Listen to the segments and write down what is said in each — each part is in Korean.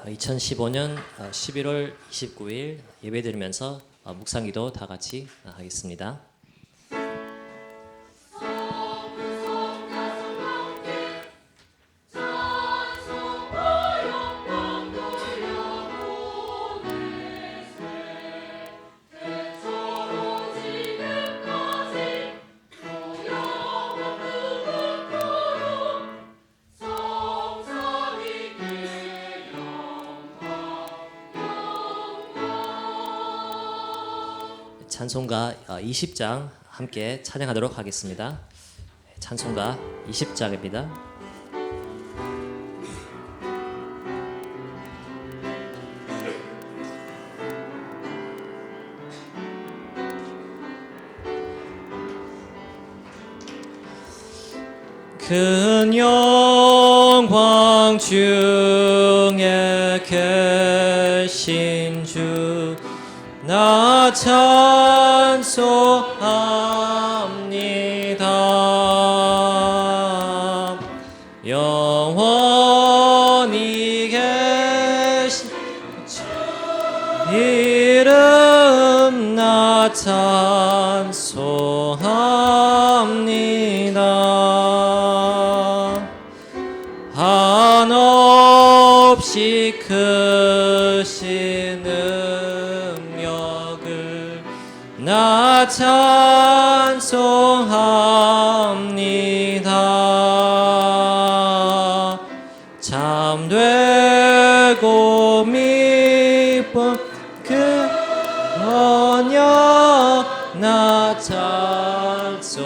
2015년 11월 29일 예배드리면서 묵상기도 다 같이 하겠습니다. 찬송가 20장 함께 찬양하도록 하겠습니다. 찬송가 20장입니다. 큰 영광 중에 계신 주 나 찬송합니다. 영원히 계신 주 이름 나 찬송합니다. 한없이 크신 나 찬송합니다. 참되고 미쁜 그 언약 나 찬송합니다.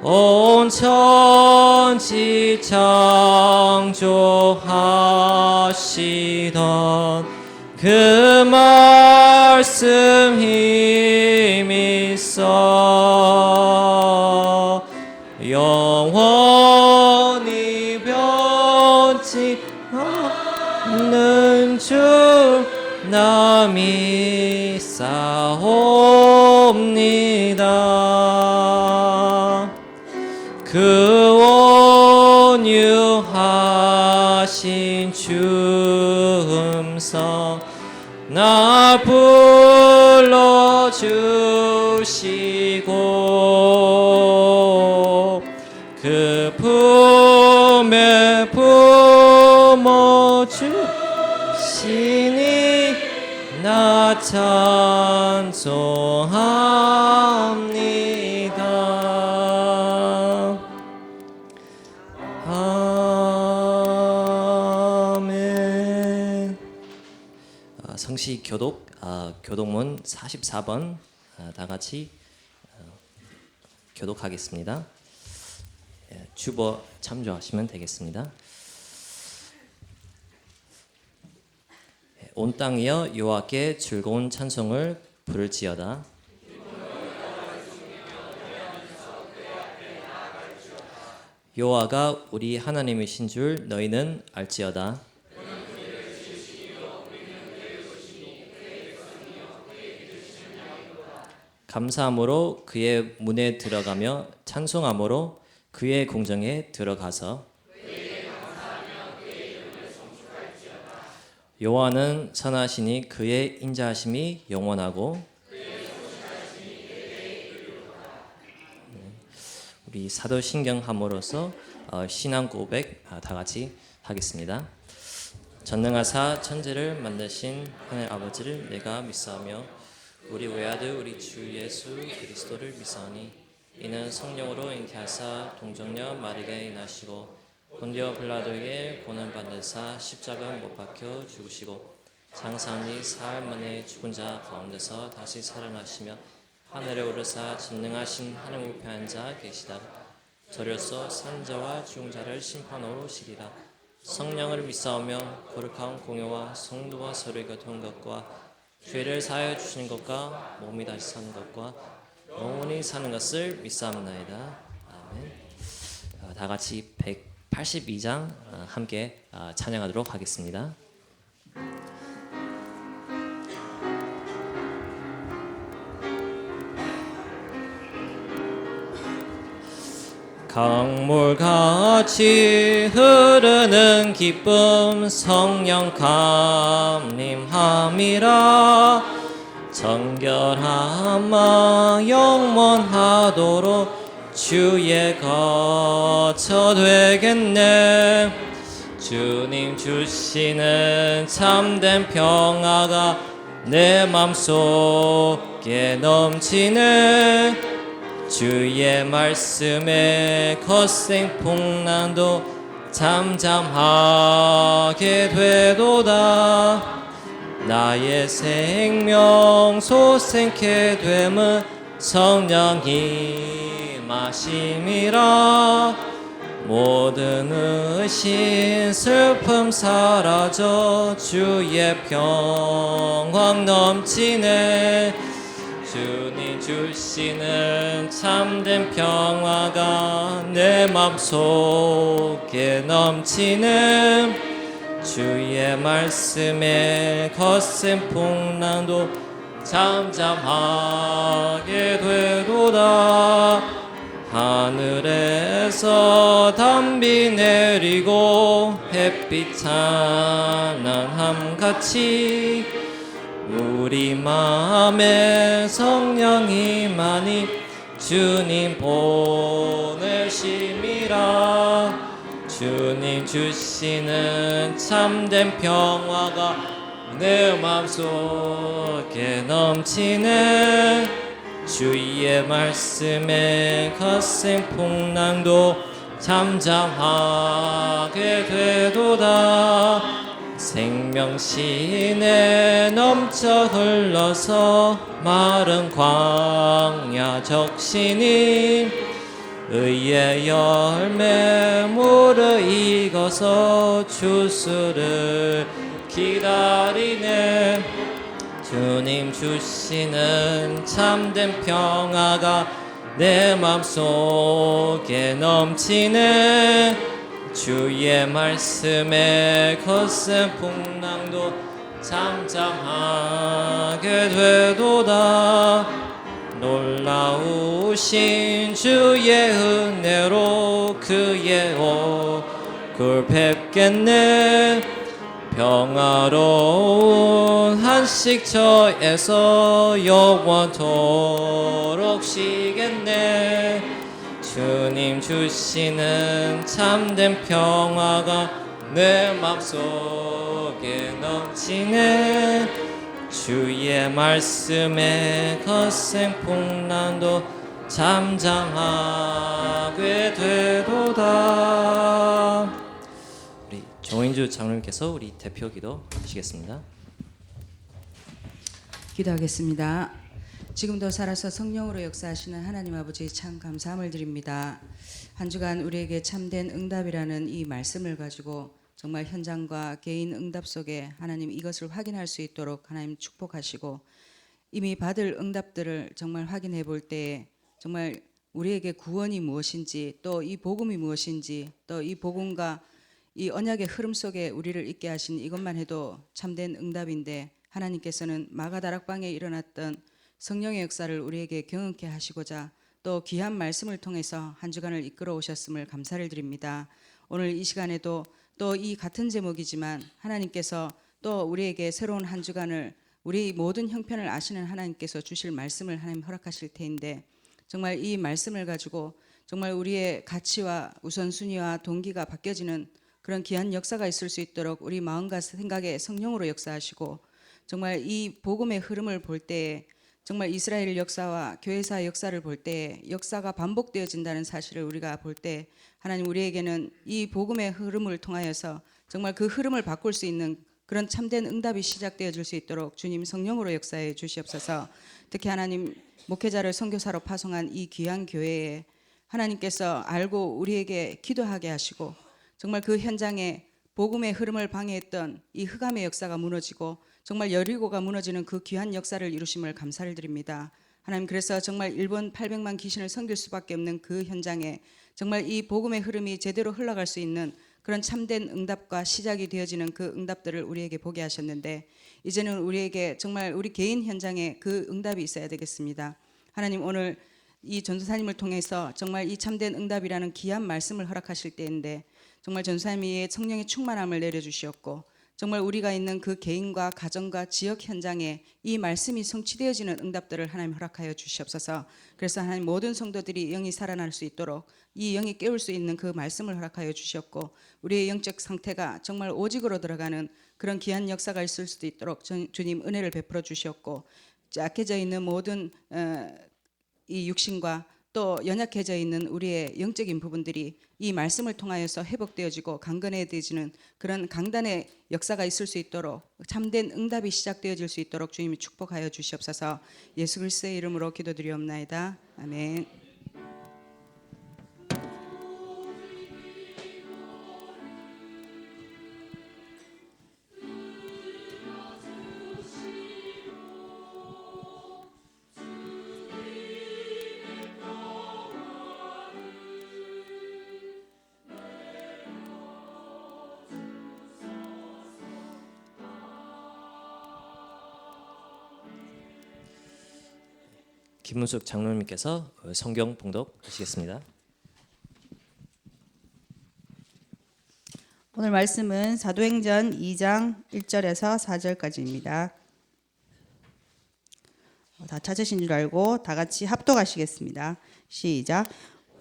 온 천지 창조하시던 그 말씀 힘 있어 영원히 변치 않는 주 나 믿사옵니다. 그 온유하신 주 음성 나 불러주시고 그 품에 품어주시니 나 찬송합니다. 아멘. 성시 교독 교독문 44번 다 같이 교독하겠습니다. 주보 참조하시면 되겠습니다. 온 땅이여 여호와께 즐거운 찬송을 부를지어다. 여호와가 우리 하나님이신 줄 너희는 알지어다. 감사함으로 그의 문에 들어가며 찬송함으로 그의 궁정에 들어가서 여호와는 선하시니 그의 인자하심이 영원하고 우리 사도신경함으로써 신앙 고백 다 같이 하겠습니다. 전능하사 천지를 만드신 하늘 아버지를 내가 믿사오며 우리 외아들 우리 주 예수 그리스도를 믿사오니 이는 성령으로 잉태하사 동정녀 마리아에 나시고 본디오 빌라도에게 고난 받으사 십자가 못 박혀 죽으시고 장사한 사흘 만에 죽은 자 가운데서 다시 살아나시며 하늘에 오르사 전능하신 하늘 우편에 앉아 계시다. 저로서 산자와 죽은 자를 심판하러 오시리라. 성령을 믿사오며 거룩한 공효와 성도와 서로의 교통한 것과 죄를 사하여 주시는 것과 몸이 다시 사는 것과 영원히 사는 것을 믿사옵나이다. 아멘. 다 같이 182장 함께 찬양하도록 하겠습니다. 강물같이 흐르는 기쁨 성령 감림함이라. 정결한 마 영원하도록 주의 거처 되겠네. 주님 주시는 참된 평화가 내 맘속에 넘치네. 주의 말씀에 거센 풍랑도 잠잠하게 되도다. 나의 생명 솟생케 됨은 성령이 마심이라. 모든 의심 슬픔 사라져 주의 평강 넘치네. 주님 주시는 참된 평화가 내 맘속에 넘치네. 주의 말씀에 거센 풍랑도 잠잠하게 되도다. 하늘에서 담비 내리고 햇빛 찬란함같이 우리 마음에 성령이 많이 주님 보내심이라. 주님 주시는 참된 평화가 내 맘속에 넘치네. 주의 말씀에 거센 풍랑도 잠잠하게 되도다. 생명신에 넘쳐 흘러서 마른 광야 적시니. 의의 열매 무르익어서 주수를 기다리네. 주님 주시는 참된 평화가 내 맘속에 넘치네. 주의 말씀에 거센 풍랑도 잠잠하게 되도다. 놀라우신 주의 은혜로 그의 얼굴 뵙겠네. 평화로운 한식처에서 영원토록 쉬겠네. 주님 주시는 참된 평화가 내 맘속에 넘치네. 주의 말씀에 거센 풍랑도 잠잠하게 되도다. 우리 정인주 장로님께서 우리 대표 기도 하시겠습니다. 기도하겠습니다. 지금도 살아서 성령으로 역사하시는 하나님 아버지 참 감사함을 드립니다. 한 주간 우리에게 참된 응답이라는 이 말씀을 가지고 정말 현장과 개인 응답 속에 하나님 이것을 확인할 수 있도록 하나님 축복하시고, 이미 받을 응답들을 정말 확인해 볼 때에 정말 우리에게 구원이 무엇인지, 또 이 복음이 무엇인지, 또 이 복음과 이 언약의 흐름 속에 우리를 있게 하신 이것만 해도 참된 응답인데, 하나님께서는 마가다락방에 일어났던 성령의 역사를 우리에게 경험케 하시고자 또 귀한 말씀을 통해서 한 주간을 이끌어 오셨음을 감사를 드립니다. 오늘 이 시간에도 또 이 같은 제목이지만 하나님께서 또 우리에게 새로운 한 주간을, 우리 모든 형편을 아시는 하나님께서 주실 말씀을 하나님 허락하실 테인데, 정말 이 말씀을 가지고 정말 우리의 가치와 우선순위와 동기가 바뀌어지는 그런 귀한 역사가 있을 수 있도록 우리 마음과 생각에 성령으로 역사하시고, 정말 이 복음의 흐름을 볼 때에 정말 이스라엘 역사와 교회사 역사를 볼 때 역사가 반복되어진다는 사실을 우리가 볼 때, 하나님 우리에게는 이 복음의 흐름을 통하여서 정말 그 흐름을 바꿀 수 있는 그런 참된 응답이 시작되어질 수 있도록 주님 성령으로 역사해 주시옵소서. 특히 하나님 목회자를 선교사로 파송한 이 귀한 교회에 하나님께서 알고 우리에게 기도하게 하시고, 정말 그 현장에 복음의 흐름을 방해했던 이 흑암의 역사가 무너지고 정말 여리고가 무너지는 그 귀한 역사를 이루심을 감사를 드립니다. 하나님, 그래서 정말 일본 800만 귀신을 섬길 수밖에 없는 그 현장에 정말 이 복음의 흐름이 제대로 흘러갈 수 있는 그런 참된 응답과 시작이 되어지는 그 응답들을 우리에게 보게 하셨는데, 이제는 우리에게 정말 우리 개인 현장에 그 응답이 있어야 되겠습니다. 하나님, 오늘 이 전도사님을 통해서 정말 이 참된 응답이라는 귀한 말씀을 허락하실 때인데 정말 전도사님이 성령의 충만함을 내려주셨고 정말 우리가 있는 그 개인과 가정과 지역 현장에 이 말씀이 성취되어지는 응답들을 하나님 허락하여 주시옵소서. 그래서 하나님 모든 성도들이 영이 살아날 수 있도록 이 영이 깨울 수 있는 그 말씀을 허락하여 주셨고 우리의 영적 상태가 정말 오직으로 들어가는 그런 귀한 역사가 있을 수도 있도록 주님 은혜를 베풀어 주셨고 약해져 있는 모든 이 육신과 또 연약해져 있는 우리의 영적인 부분들이 이 말씀을 통하여서 회복되어지고 강건해지는 그런 강단의 역사가 있을 수 있도록 참된 응답이 시작되어질 수 있도록 주님이 축복하여 주시옵소서. 예수 그리스도의 이름으로 기도드리옵나이다. 아멘. 김문숙 장로님께서 성경 봉독하시겠습니다. 오늘 말씀은 사도행전 2장 1절에서 4절까지입니다. 다 찾으신 줄 알고 다 같이 합독하시겠습니다. 시작.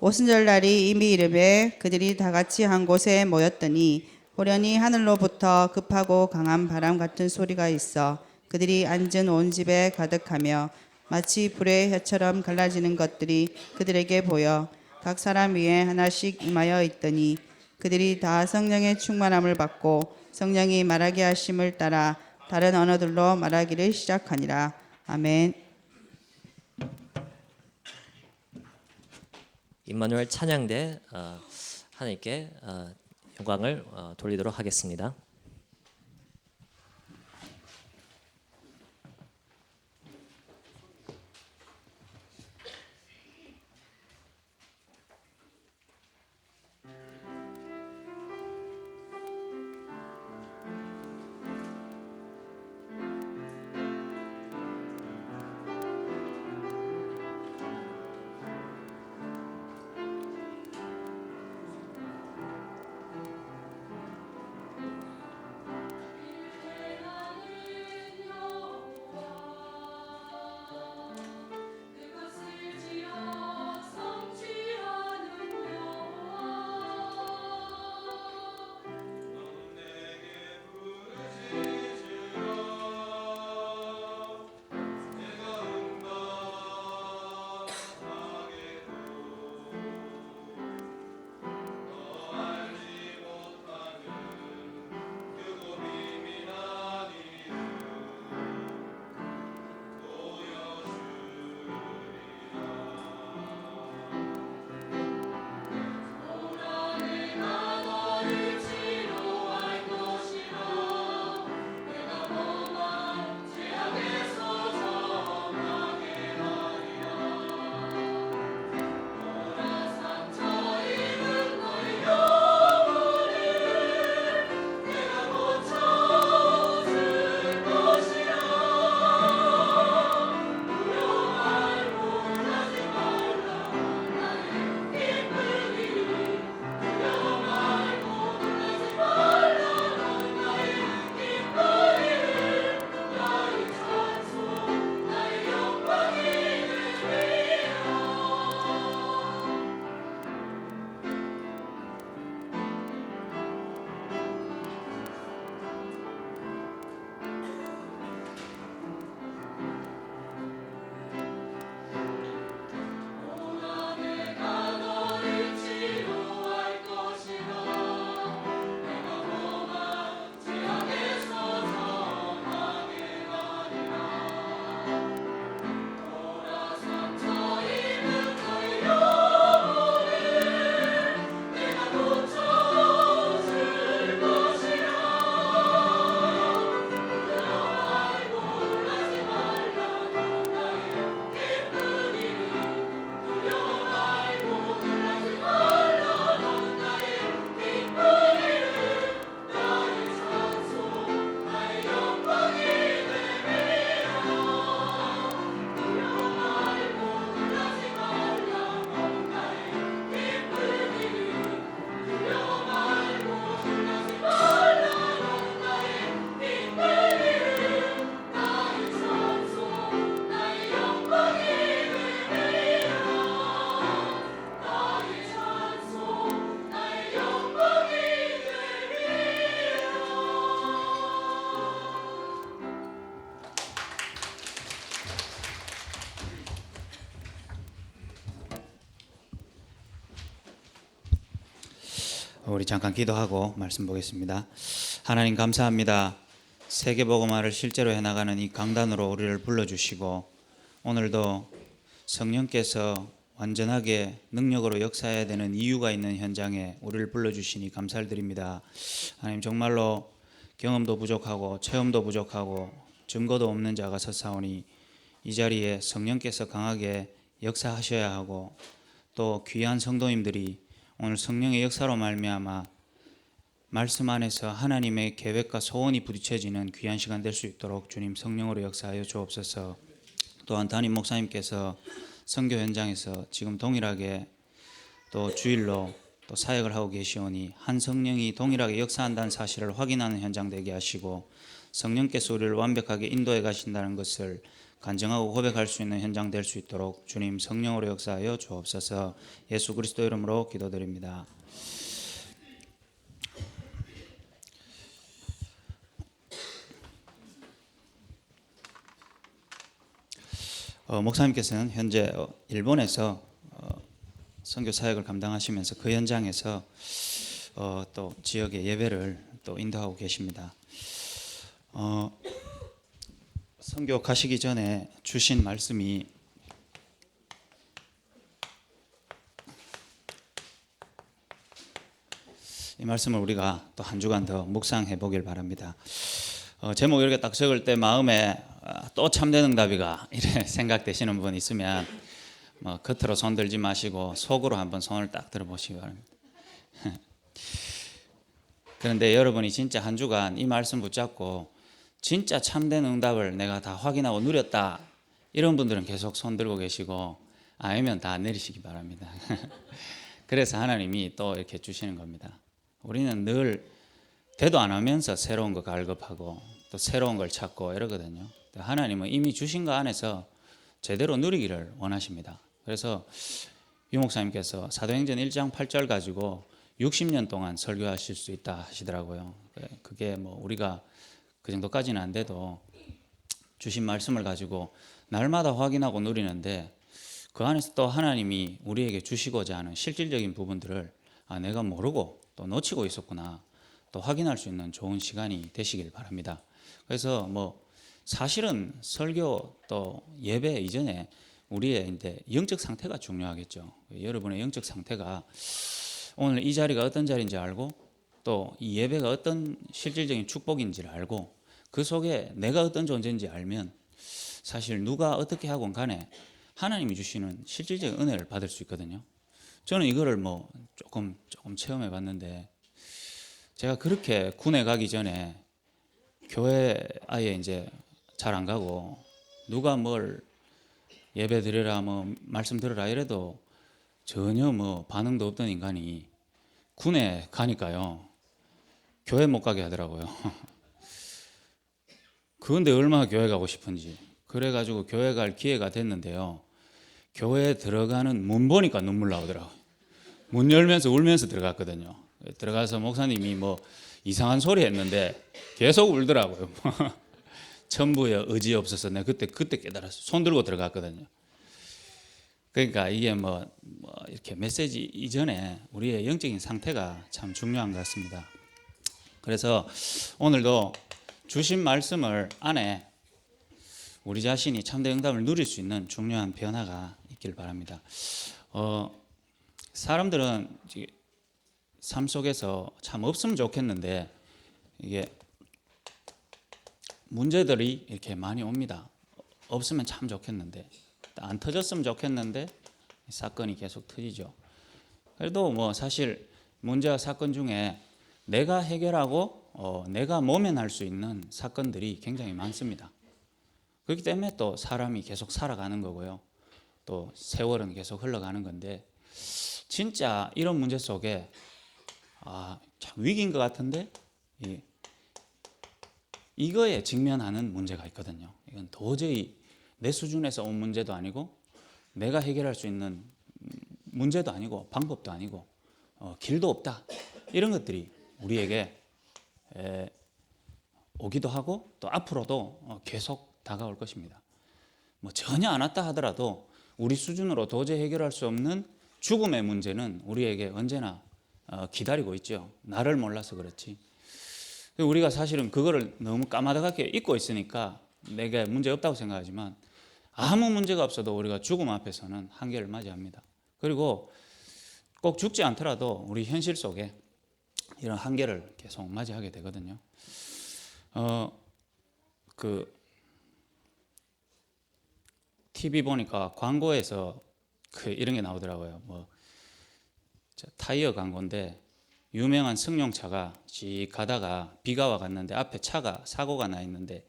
오순절 날이 이미 이르매 그들이 다 같이 한 곳에 모였더니 호련히 하늘로부터 급하고 강한 바람 같은 소리가 있어 그들이 앉은 온 집에 가득하며 마치 불의 혀처럼 갈라지는 것들이 그들에게 보여 각 사람 위에 하나씩 임하여 있더니 그들이 다 성령의 충만함을 받고 성령이 말하게 하심을 따라 다른 언어들로 말하기를 시작하니라. 아멘. 임마누엘 찬양대 하나님께 영광을 돌리도록 하겠습니다. 우리 잠깐 기도하고 말씀 보겠습니다. 하나님 감사합니다. 세계복음화를 실제로 해나가는 이 강단으로 우리를 불러주시고 오늘도 성령께서 완전하게 능력으로 역사해야 되는 이유가 있는 현장에 우리를 불러주시니 감사를 드립니다. 하나님 정말로 경험도 부족하고 체험도 부족하고 증거도 없는 자가 섰사오니 이 자리에 성령께서 강하게 역사하셔야 하고 또 귀한 성도님들이 오늘 성령의 역사로 말미암아 말씀 안에서 하나님의 계획과 소원이 부딪혀지는 귀한 시간 될 수 있도록 주님 성령으로 역사하여 주옵소서. 또한 담임 목사님께서 선교 현장에서 지금 동일하게 또 주일로 또 사역을 하고 계시오니 한 성령이 동일하게 역사한다는 사실을 확인하는 현장 되게 하시고 성령께서 우리를 완벽하게 인도해 가신다는 것을 간증하고 고백할 수 있는 현장 될 수 있도록 주님 성령으로 역사하여 주옵소서. 예수 그리스도 이름으로 기도드립니다. 목사님께서는 현재 일본에서 선교 사역을 감당하시면서 그 현장에서 또 지역의 예배를 또 인도하고 계십니다. 선교 가시기 전에 주신 말씀이 이 말씀을 우리가 또 한 주간 더 묵상해 보길 바랍니다. 제목 이렇게 딱 적을 때 마음에 또 참된 응답이가 이래 생각되시는 분 있으면 겉으로 손 들지 마시고 속으로 한번 손을 딱 들어보시기 바랍니다. 그런데 여러분이 진짜 한 주간 이 말씀 붙잡고 진짜 참된 응답을 내가 다 확인하고 누렸다 이런 분들은 계속 손 들고 계시고 아니면 다 내리시기 바랍니다. 그래서 하나님이 또 이렇게 주시는 겁니다. 우리는 늘 되도 안 하면서 새로운 거 갈급하고 또 새로운 걸 찾고 이러거든요. 하나님은 이미 주신 거 안에서 제대로 누리기를 원하십니다. 그래서 유 목사님께서 사도행전 1장 8절 가지고 60년 동안 설교하실 수 있다 하시더라고요. 그게 뭐 우리가 그 정도까지는 안 돼도 주신 말씀을 가지고 날마다 확인하고 누리는데 그 안에서 또 하나님이 우리에게 주시고자 하는 실질적인 부분들을 내가 모르고 또 놓치고 있었구나 또 확인할 수 있는 좋은 시간이 되시길 바랍니다. 그래서 뭐 사실은 설교 또 예배 이전에 우리의 이제 영적 상태가 중요하겠죠. 여러분의 영적 상태가 오늘 이 자리가 어떤 자리인지 알고 또 이 예배가 어떤 실질적인 축복인지를 알고 그 속에 내가 어떤 존재인지 알면 사실 누가 어떻게 하건 간에 하나님이 주시는 실질적인 은혜를 받을 수 있거든요. 저는 이거를 뭐 조금 체험해 봤는데 제가 그렇게 군에 가기 전에 교회 아예 이제 잘 안 가고 누가 뭘 예배 드려라 뭐 말씀 들으라 이래도 전혀 뭐 반응도 없던 인간이 군에 가니까요 교회 못 가게 하더라고요. 그런데 얼마나 교회 가고 싶은지 그래가지고 교회 갈 기회가 됐는데요. 교회에 들어가는 문 보니까 눈물 나오더라고요. 문 열면서 울면서 들어갔거든요. 들어가서 목사님이 뭐 이상한 소리 했는데 계속 울더라고요. 천부에 의지 없어서 내가 그때 깨달았어요. 손 들고 들어갔거든요. 그러니까 이게 뭐 이렇게 메시지 이전에 우리의 영적인 상태가 참 중요한 것 같습니다. 그래서 오늘도 주신 말씀을 안에 우리 자신이 참된 응답을 누릴 수 있는 중요한 변화가 있길 바랍니다. 사람들은 삶 속에서 참 없으면 좋겠는데 이게 문제들이 이렇게 많이 옵니다. 없으면 참 좋겠는데 안 터졌으면 좋겠는데 사건이 계속 터지죠. 그래도 뭐 사실 문제와 사건 중에 내가 해결하고 내가 모면할 수 있는 사건들이 굉장히 많습니다. 그렇기 때문에 또 사람이 계속 살아가는 거고요. 또 세월은 계속 흘러가는 건데 진짜 이런 문제 속에 참 위기인 것 같은데 이거에 직면하는 문제가 있거든요. 이건 도저히 내 수준에서 온 문제도 아니고 내가 해결할 수 있는 문제도 아니고 방법도 아니고 길도 없다. 이런 것들이 우리에게 오기도 하고 또 앞으로도 계속 다가올 것입니다. 뭐 전혀 안 왔다 하더라도 우리 수준으로 도저히 해결할 수 없는 죽음의 문제는 우리에게 언제나 기다리고 있죠. 나를 몰라서 그렇지. 우리가 사실은 그거를 너무 까마득하게 잊고 있으니까 내게 문제 없다고 생각하지만 아무 문제가 없어도 우리가 죽음 앞에서는 한계를 맞이합니다. 그리고 꼭 죽지 않더라도 우리 현실 속에 이런 한계를 계속 맞이하게 되거든요. 그 TV 보니까 광고에서 이런 게 나오더라고요. 뭐 타이어 광고인데 유명한 승용차가 씩 가다가 비가 와 갔는데 앞에 차가 사고가 나 있는데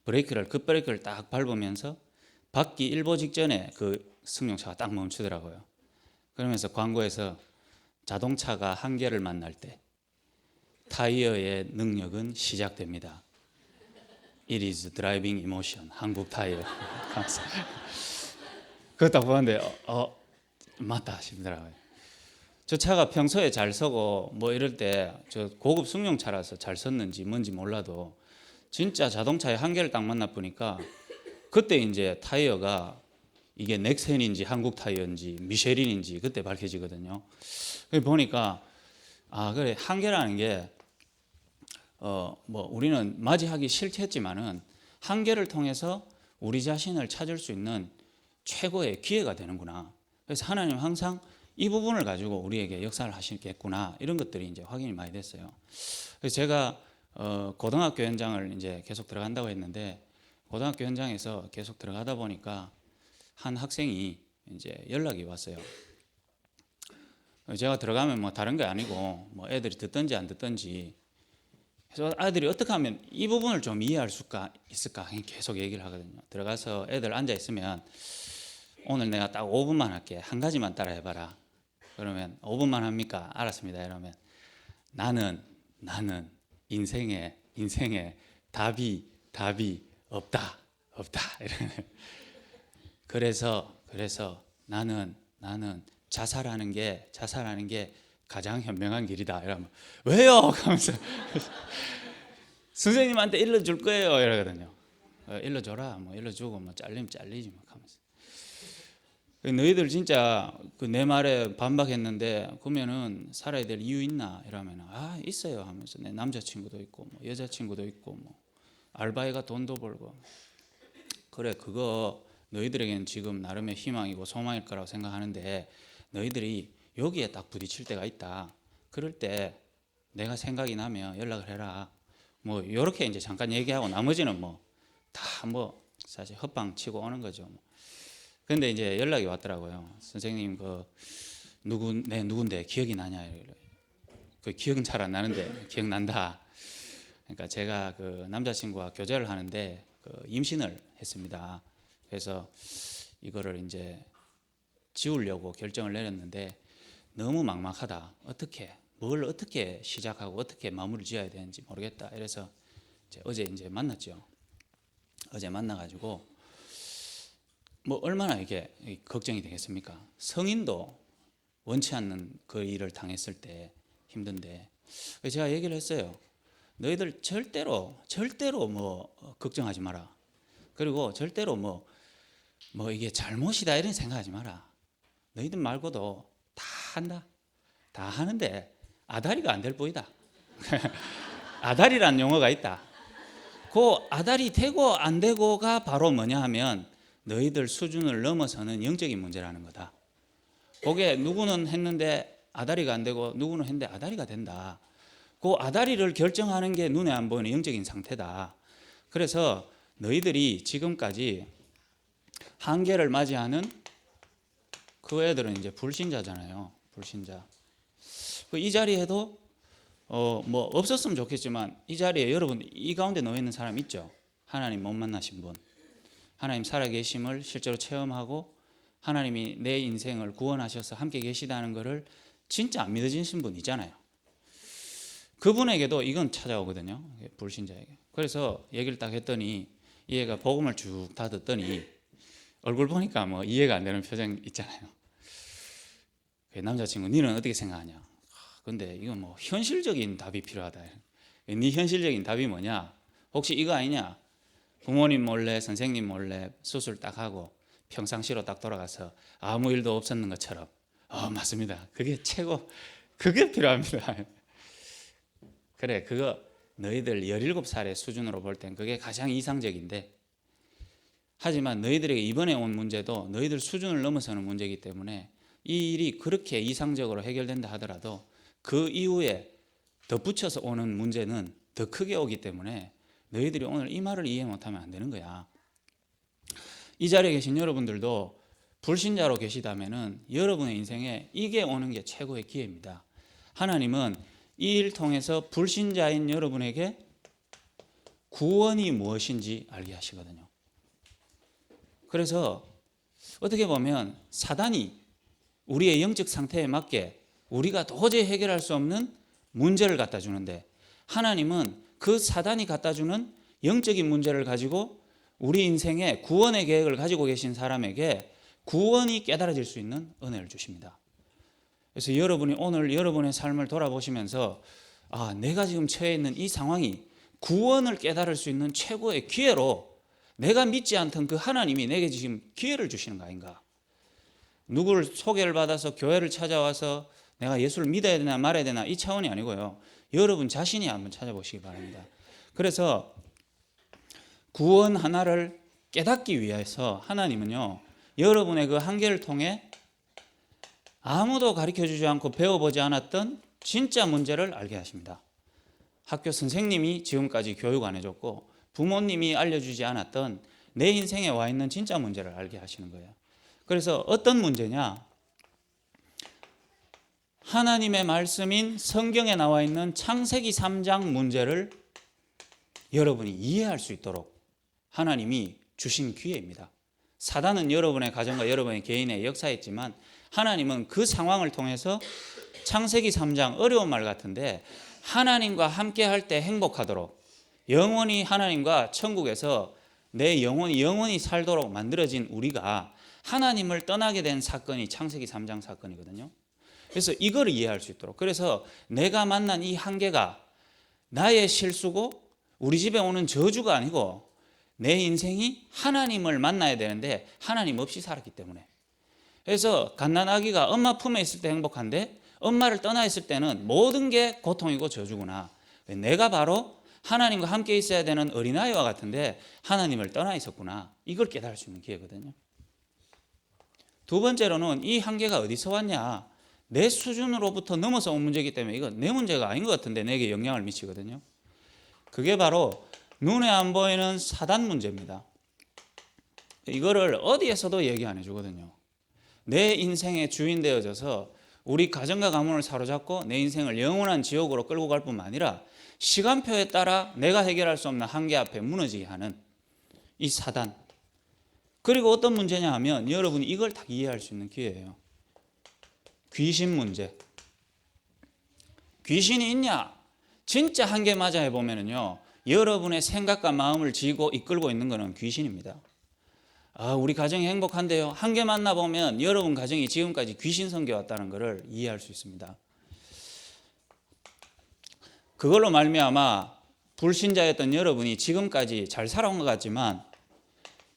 급브레이크를 딱 밟으면서 받기 일보 직전에 그 승용차가 딱 멈추더라고요. 그러면서 광고에서 자동차가 한계를 만날 때 타이어의 능력은 시작됩니다. It is driving emotion. 한국 타이어. 그거 딱 보는데 맞다 싶더라고요. 저 차가 평소에 잘 서고 뭐 이럴 때 저 고급 승용차라서 잘 섰는지 뭔지 몰라도 진짜 자동차의 한계를 딱 만나 보니까 그때 이제 타이어가 이게 넥센인지 한국 타이어인지 미쉐린인지 그때 밝혀지거든요. 보니까 그래 한계라는 게 뭐 우리는 맞이하기 싫겠지만은 한계를 통해서 우리 자신을 찾을 수 있는 최고의 기회가 되는구나. 그래서 하나님 항상 이 부분을 가지고 우리에게 역사를 하시겠구나 이런 것들이 이제 확인이 많이 됐어요. 그래서 제가 고등학교 현장을 이제 계속 들어간다고 했는데 고등학교 현장에서 계속 들어가다 보니까 한 학생이 이제 연락이 왔어요. 제가 들어가면 뭐 다른 게 아니고 뭐 애들이 듣든지 안 듣든지 그래서 아이들이 어떻게 하면 이 부분을 좀 이해할 수가 있을까 계속 얘기를 하거든요. 들어가서 애들 앉아 있으면 오늘 내가 딱 5분만 할게. 한 가지만 따라 해봐라. 그러면 5분만 합니까? 알았습니다. 이러면 나는 인생에 답이 없다. 그래서 나는 자살하는 게 가장 현명한 길이다. 이러면 왜요? 하면서 선생님한테 일러줄 거예요. 이러거든요. 일러줘라. 뭐 일러주고 뭐 잘리면 잘리지 뭐 하면서. 너희들 진짜 내 말에 반박했는데 그러면은 살아야 될 이유 있나? 이러면 있어요 하면서 내 남자친구도 있고 뭐 여자친구도 있고 뭐 알바해가 돈도 벌고 그래 그거 너희들에게는 지금 나름의 희망이고 소망일 거라고 생각하는데 너희들이 여기에 딱 부딪힐 때가 있다. 그럴 때 내가 생각이 나면 연락을 해라. 뭐 이렇게 이제 잠깐 얘기하고 나머지는 뭐 다 뭐 사실 헛방 치고 오는 거죠. 근데 이제 연락이 왔더라고요. 선생님 누군데 기억이 나냐? 그 기억은 잘 안 나는데 기억난다. 그러니까 제가 그 남자친구와 교제를 하는데 임신을 했습니다. 그래서 이거를 이제 지우려고 결정을 내렸는데 너무 막막하다. 뭘 어떻게 시작하고 어떻게 마무리를 지어야 되는지 모르겠다. 그래서 어제 이제 만났죠. 어제 만나가지고 뭐 얼마나 이게 걱정이 되겠습니까? 성인도 원치 않는 그 일을 당했을 때 힘든데 제가 얘기를 했어요. 너희들 절대로 뭐 걱정하지 마라. 그리고 절대로 뭐 이게 잘못이다 이런 생각하지 마라. 너희들 말고도 다 한다. 다 하는데 아다리가 안 될 뿐이다. 아다리라는 용어가 있다. 그 아다리 되고 안 되고가 바로 뭐냐 하면 너희들 수준을 넘어서는 영적인 문제라는 거다. 그게 누구는 했는데 아다리가 안 되고 누구는 했는데 아다리가 된다. 그 아다리를 결정하는 게 눈에 안 보이는 영적인 상태다. 그래서 너희들이 지금까지 한계를 맞이하는 그 애들은 이제 불신자잖아요. 불신자. 이 자리에도 뭐 없었으면 좋겠지만 이 자리에 여러분 이 가운데 놓여 있는 사람 있죠. 하나님 못 만나신 분. 하나님 살아계심을 실제로 체험하고 하나님이 내 인생을 구원하셔서 함께 계시다는 것을 진짜 안 믿어지신 분 있잖아요. 그분에게도 이건 찾아오거든요. 불신자에게. 그래서 얘기를 딱 했더니 이 애가 복음을 쭉 다 듣더니 얼굴 보니까 뭐 이해가 안 되는 표정 있잖아요. 남자친구 니는 어떻게 생각하냐? 근데 이건 뭐 현실적인 답이 필요하다. 네 현실적인 답이 뭐냐? 혹시 이거 아니냐? 부모님 몰래 선생님 몰래 수술 딱 하고 평상시로 딱 돌아가서 아무 일도 없었는 것처럼 맞습니다. 그게 그게 필요합니다. 그래, 그거 너희들 17살의 수준으로 볼 땐 그게 가장 이상적인데, 하지만 너희들에게 이번에 온 문제도 너희들 수준을 넘어서는 문제이기 때문에 이 일이 그렇게 이상적으로 해결된다 하더라도 그 이후에 덧붙여서 오는 문제는 더 크게 오기 때문에 너희들이 오늘 이 말을 이해 못하면 안 되는 거야. 이 자리에 계신 여러분들도 불신자로 계시다면은 여러분의 인생에 이게 오는 게 최고의 기회입니다. 하나님은 이 일 통해서 불신자인 여러분에게 구원이 무엇인지 알게 하시거든요. 그래서 어떻게 보면 사단이 우리의 영적 상태에 맞게 우리가 도저히 해결할 수 없는 문제를 갖다 주는데, 하나님은 그 사단이 갖다 주는 영적인 문제를 가지고 우리 인생에 구원의 계획을 가지고 계신 사람에게 구원이 깨달아질 수 있는 은혜를 주십니다. 그래서 여러분이 오늘 여러분의 삶을 돌아보시면서 내가 지금 처해 있는 이 상황이 구원을 깨달을 수 있는 최고의 기회로 내가 믿지 않던 그 하나님이 내게 지금 기회를 주시는 거 아닌가. 누구를 소개를 받아서 교회를 찾아와서 내가 예수를 믿어야 되나 말아야 되나 이 차원이 아니고요. 여러분 자신이 한번 찾아보시기 바랍니다. 그래서 구원 하나를 깨닫기 위해서 하나님은요, 여러분의 그 한계를 통해 아무도 가르쳐주지 않고 배워보지 않았던 진짜 문제를 알게 하십니다. 학교 선생님이 지금까지 교육 안 해줬고 부모님이 알려주지 않았던 내 인생에 와 있는 진짜 문제를 알게 하시는 거예요. 그래서 어떤 문제냐? 하나님의 말씀인 성경에 나와 있는 창세기 3장 문제를 여러분이 이해할 수 있도록 하나님이 주신 기회입니다. 사단은 여러분의 가정과 여러분의 개인의 역사였지만 하나님은 그 상황을 통해서 창세기 3장 어려운 말 같은데 하나님과 함께 할 때 행복하도록 영원히 하나님과 천국에서 내 영원히 살도록 만들어진 우리가 하나님을 떠나게 된 사건이 창세기 3장 사건이거든요. 그래서 이걸 이해할 수 있도록, 그래서 내가 만난 이 한계가 나의 실수고 우리 집에 오는 저주가 아니고 내 인생이 하나님을 만나야 되는데 하나님 없이 살았기 때문에, 그래서 갓난아기가 엄마 품에 있을 때 행복한데 엄마를 떠나 있을 때는 모든 게 고통이고 저주구나. 내가 바로 하나님과 함께 있어야 되는 어린아이와 같은데 하나님을 떠나 있었구나. 이걸 깨달을 수 있는 기회거든요. 두 번째로는 이 한계가 어디서 왔냐? 내 수준으로부터 넘어서 온 문제이기 때문에 이건 내 문제가 아닌 것 같은데 내게 영향을 미치거든요. 그게 바로 눈에 안 보이는 사단 문제입니다. 이거를 어디에서도 얘기 안 해주거든요. 내 인생의 주인 되어져서 우리 가정과 가문을 사로잡고 내 인생을 영원한 지옥으로 끌고 갈 뿐만 아니라 시간표에 따라 내가 해결할 수 없는 한계 앞에 무너지게 하는 이 사단. 그리고 어떤 문제냐 하면 여러분이 이걸 다 이해할 수 있는 기회예요. 귀신 문제. 귀신이 있냐? 진짜 한계 맞아 해보면요, 여러분의 생각과 마음을 지고 이끌고 있는 것은 귀신입니다. 우리 가정이 행복한데요. 한계 만나보면 여러분 가정이 지금까지 귀신 섬겨왔다는 것을 이해할 수 있습니다. 그걸로 말미암아 불신자였던 여러분이 지금까지 잘 살아온 것 같지만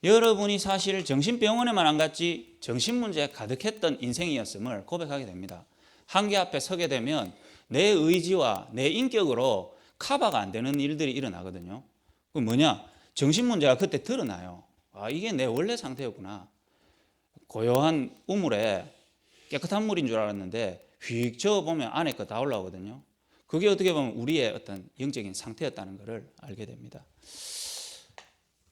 여러분이 사실 정신병원에만 안 갔지 정신문제에 가득했던 인생이었음을 고백하게 됩니다. 한계 앞에 서게 되면 내 의지와 내 인격으로 커버가 안 되는 일들이 일어나거든요. 그 뭐냐? 정신문제가 그때 드러나요. 이게 내 원래 상태였구나. 고요한 우물에 깨끗한 물인 줄 알았는데 휙 저어보면 안에 거 다 올라오거든요. 그게 어떻게 보면 우리의 어떤 영적인 상태였다는 것을 알게 됩니다.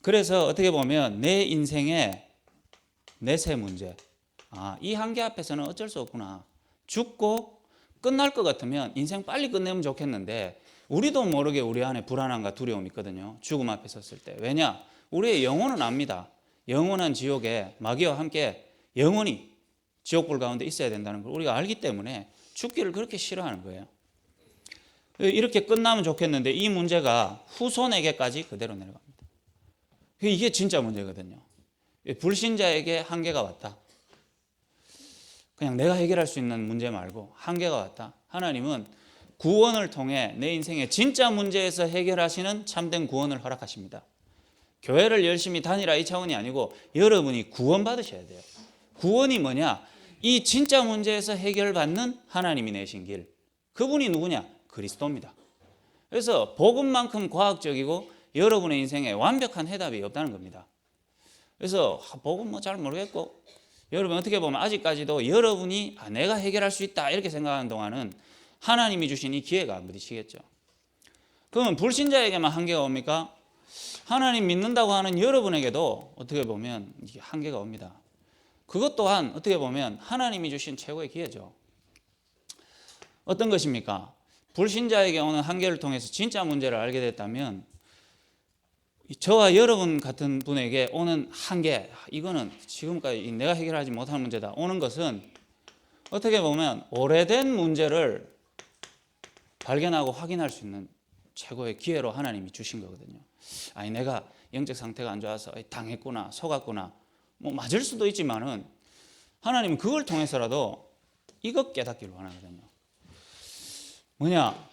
그래서 어떻게 보면 내 인생의 내세 문제, 이 한계 앞에서는 어쩔 수 없구나. 죽고 끝날 것 같으면 인생 빨리 끝내면 좋겠는데 우리도 모르게 우리 안에 불안함과 두려움이 있거든요. 죽음 앞에 섰을 때. 왜냐? 우리의 영혼은 압니다. 영원한 지옥에 마귀와 함께 영원히 지옥불 가운데 있어야 된다는 걸 우리가 알기 때문에 죽기를 그렇게 싫어하는 거예요. 이렇게 끝나면 좋겠는데 이 문제가 후손에게까지 그대로 내려갑니다. 이게 진짜 문제거든요. 불신자에게 한계가 왔다. 그냥 내가 해결할 수 있는 문제 말고 한계가 왔다. 하나님은 구원을 통해 내 인생의 진짜 문제에서 해결하시는 참된 구원을 허락하십니다. 교회를 열심히 다니라 이 차원이 아니고 여러분이 구원 받으셔야 돼요. 구원이 뭐냐? 이 진짜 문제에서 해결받는 하나님이 내신 길. 그분이 누구냐? 그리스도입니다. 그래서 복음만큼 과학적이고 여러분의 인생에 완벽한 해답이 없다는 겁니다. 그래서 복음 뭐 잘 모르겠고, 여러분 어떻게 보면 아직까지도 여러분이 내가 해결할 수 있다 이렇게 생각하는 동안은 하나님이 주신 이 기회가 안 부딪히겠죠. 그러면 불신자에게만 한계가 옵니까? 하나님 믿는다고 하는 여러분에게도 어떻게 보면 이게 한계가 옵니다. 그것 또한 어떻게 보면 하나님이 주신 최고의 기회죠. 어떤 것입니까? 불신자에게 오는 한계를 통해서 진짜 문제를 알게 됐다면 저와 여러분 같은 분에게 오는 한계, 이거는 지금까지 내가 해결하지 못한 문제다 오는 것은 어떻게 보면 오래된 문제를 발견하고 확인할 수 있는 최고의 기회로 하나님이 주신 거거든요. 아니 내가 영적 상태가 안 좋아서 당했구나, 속았구나, 뭐 맞을 수도 있지만은 하나님은 그걸 통해서라도 이것 깨닫기를 원하거든요. 뭐냐?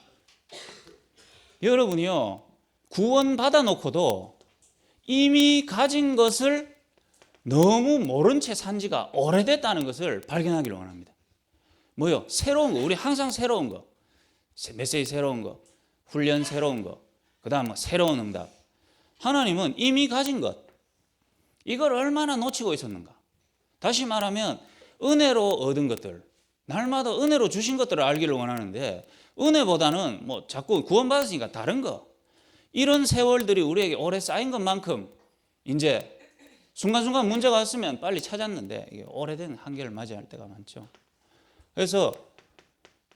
여러분이요, 구원 받아놓고도 이미 가진 것을 너무 모른 채 산 지가 오래됐다는 것을 발견하기를 원합니다. 뭐요? 새로운 거, 우리 항상 새로운 거, 메시지 새로운 거, 훈련 새로운 거, 그 다음 새로운 응답. 하나님은 이미 가진 것, 이걸 얼마나 놓치고 있었는가. 다시 말하면 은혜로 얻은 것들, 날마다 은혜로 주신 것들을 알기를 원하는데 은혜보다는 뭐 자꾸 구원받았으니까 다른 거, 이런 세월들이 우리에게 오래 쌓인 것만큼 이제 순간순간 문제가 왔으면 빨리 찾았는데 이게 오래된 한계를 맞이할 때가 많죠. 그래서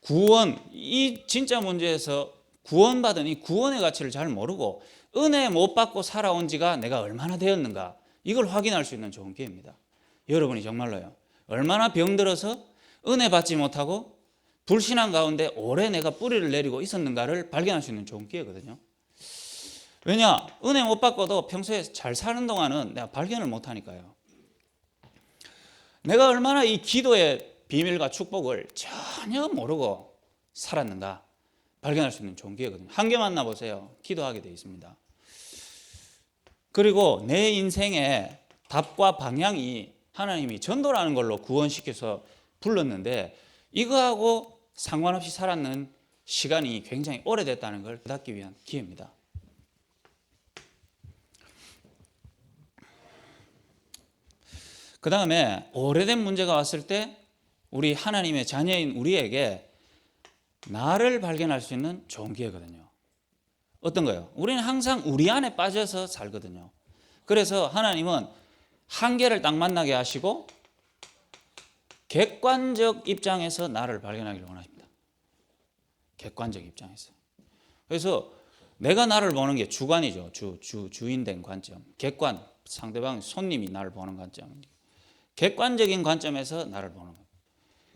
구원, 이 진짜 문제에서 구원받은 이 구원의 가치를 잘 모르고 은혜 못 받고 살아온 지가 내가 얼마나 되었는가, 이걸 확인할 수 있는 좋은 기회입니다. 여러분이 정말로요, 얼마나 병들어서 은혜 받지 못하고 불신앙 가운데 오래 내가 뿌리를 내리고 있었는가를 발견할 수 있는 좋은 기회거든요. 왜냐? 은혜 못 받고도 평소에 잘 사는 동안은 내가 발견을 못 하니까요. 내가 얼마나 이 기도의 비밀과 축복을 전혀 모르고 살았는가 발견할 수 있는 좋은 기회거든요. 한 개 만나보세요. 기도하게 되어 있습니다. 그리고 내 인생의 답과 방향이 하나님이 전도라는 걸로 구원시켜서 불렀는데 이거하고 상관없이 살았는 시간이 굉장히 오래됐다는 걸 깨닫기 위한 기회입니다. 그 다음에 오래된 문제가 왔을 때 우리 하나님의 자녀인 우리에게 나를 발견할 수 있는 좋은 기회거든요. 어떤 거요? 우리는 항상 우리 안에 빠져서 살거든요. 그래서 하나님은 한계를 딱 만나게 하시고 객관적 입장에서 나를 발견하기를 원하십니다. 객관적 입장에서. 그래서 내가 나를 보는 게 주관이죠. 주인 된 관점. 객관, 상대방 손님이 나를 보는 관점. 객관적인 관점에서 나를 보는 거예요.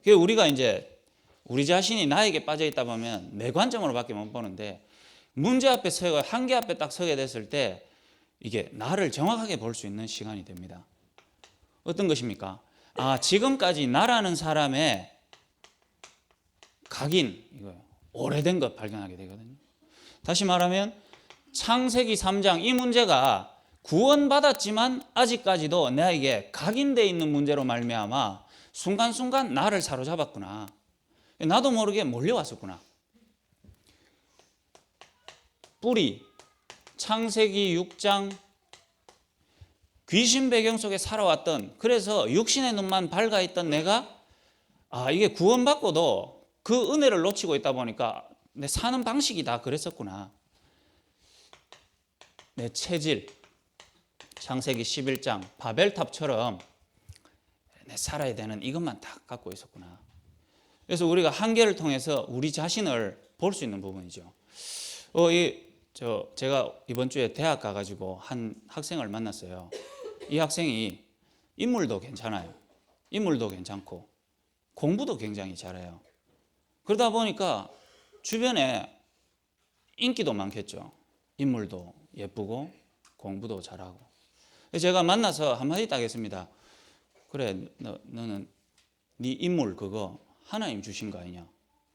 그래서 우리가 이제 우리 자신이 나에게 빠져 있다 보면 내 관점으로밖에 못 보는데 문제 앞에 서고 한계 앞에 딱 서게 됐을 때 이게 나를 정확하게 볼 수 있는 시간이 됩니다. 어떤 것입니까? 아, 지금까지 나라는 사람의 각인, 이거요, 오래된 것 발견하게 되거든요. 다시 말하면 창세기 3장 이 문제가 구원받았지만 아직까지도 나에게 각인되어 있는 문제로 말미암아 순간순간 나를 사로잡았구나. 나도 모르게 몰려왔었구나. 뿌리, 창세기 6장 귀신 배경 속에 살아왔던, 그래서 육신의 눈만 밝아있던 내가 이게 구원받고도 그 은혜를 놓치고 있다 보니까 내 사는 방식이 다 그랬었구나. 내 체질, 창세기 11장 바벨탑처럼 내 살아야 되는 이것만 다 갖고 있었구나. 그래서 우리가 한계를 통해서 우리 자신을 볼 수 있는 부분이죠. 제가 이번 주에 대학 가가지고 한 학생을 만났어요. 이 학생이 인물도 괜찮아요. 인물도 괜찮고 공부도 굉장히 잘해요. 그러다 보니까 주변에 인기도 많겠죠. 인물도 예쁘고 공부도 잘하고. 제가 만나서 한마디 딱 했습니다. 그래, 너는 네 인물 그거 하나님 주신 거 아니냐?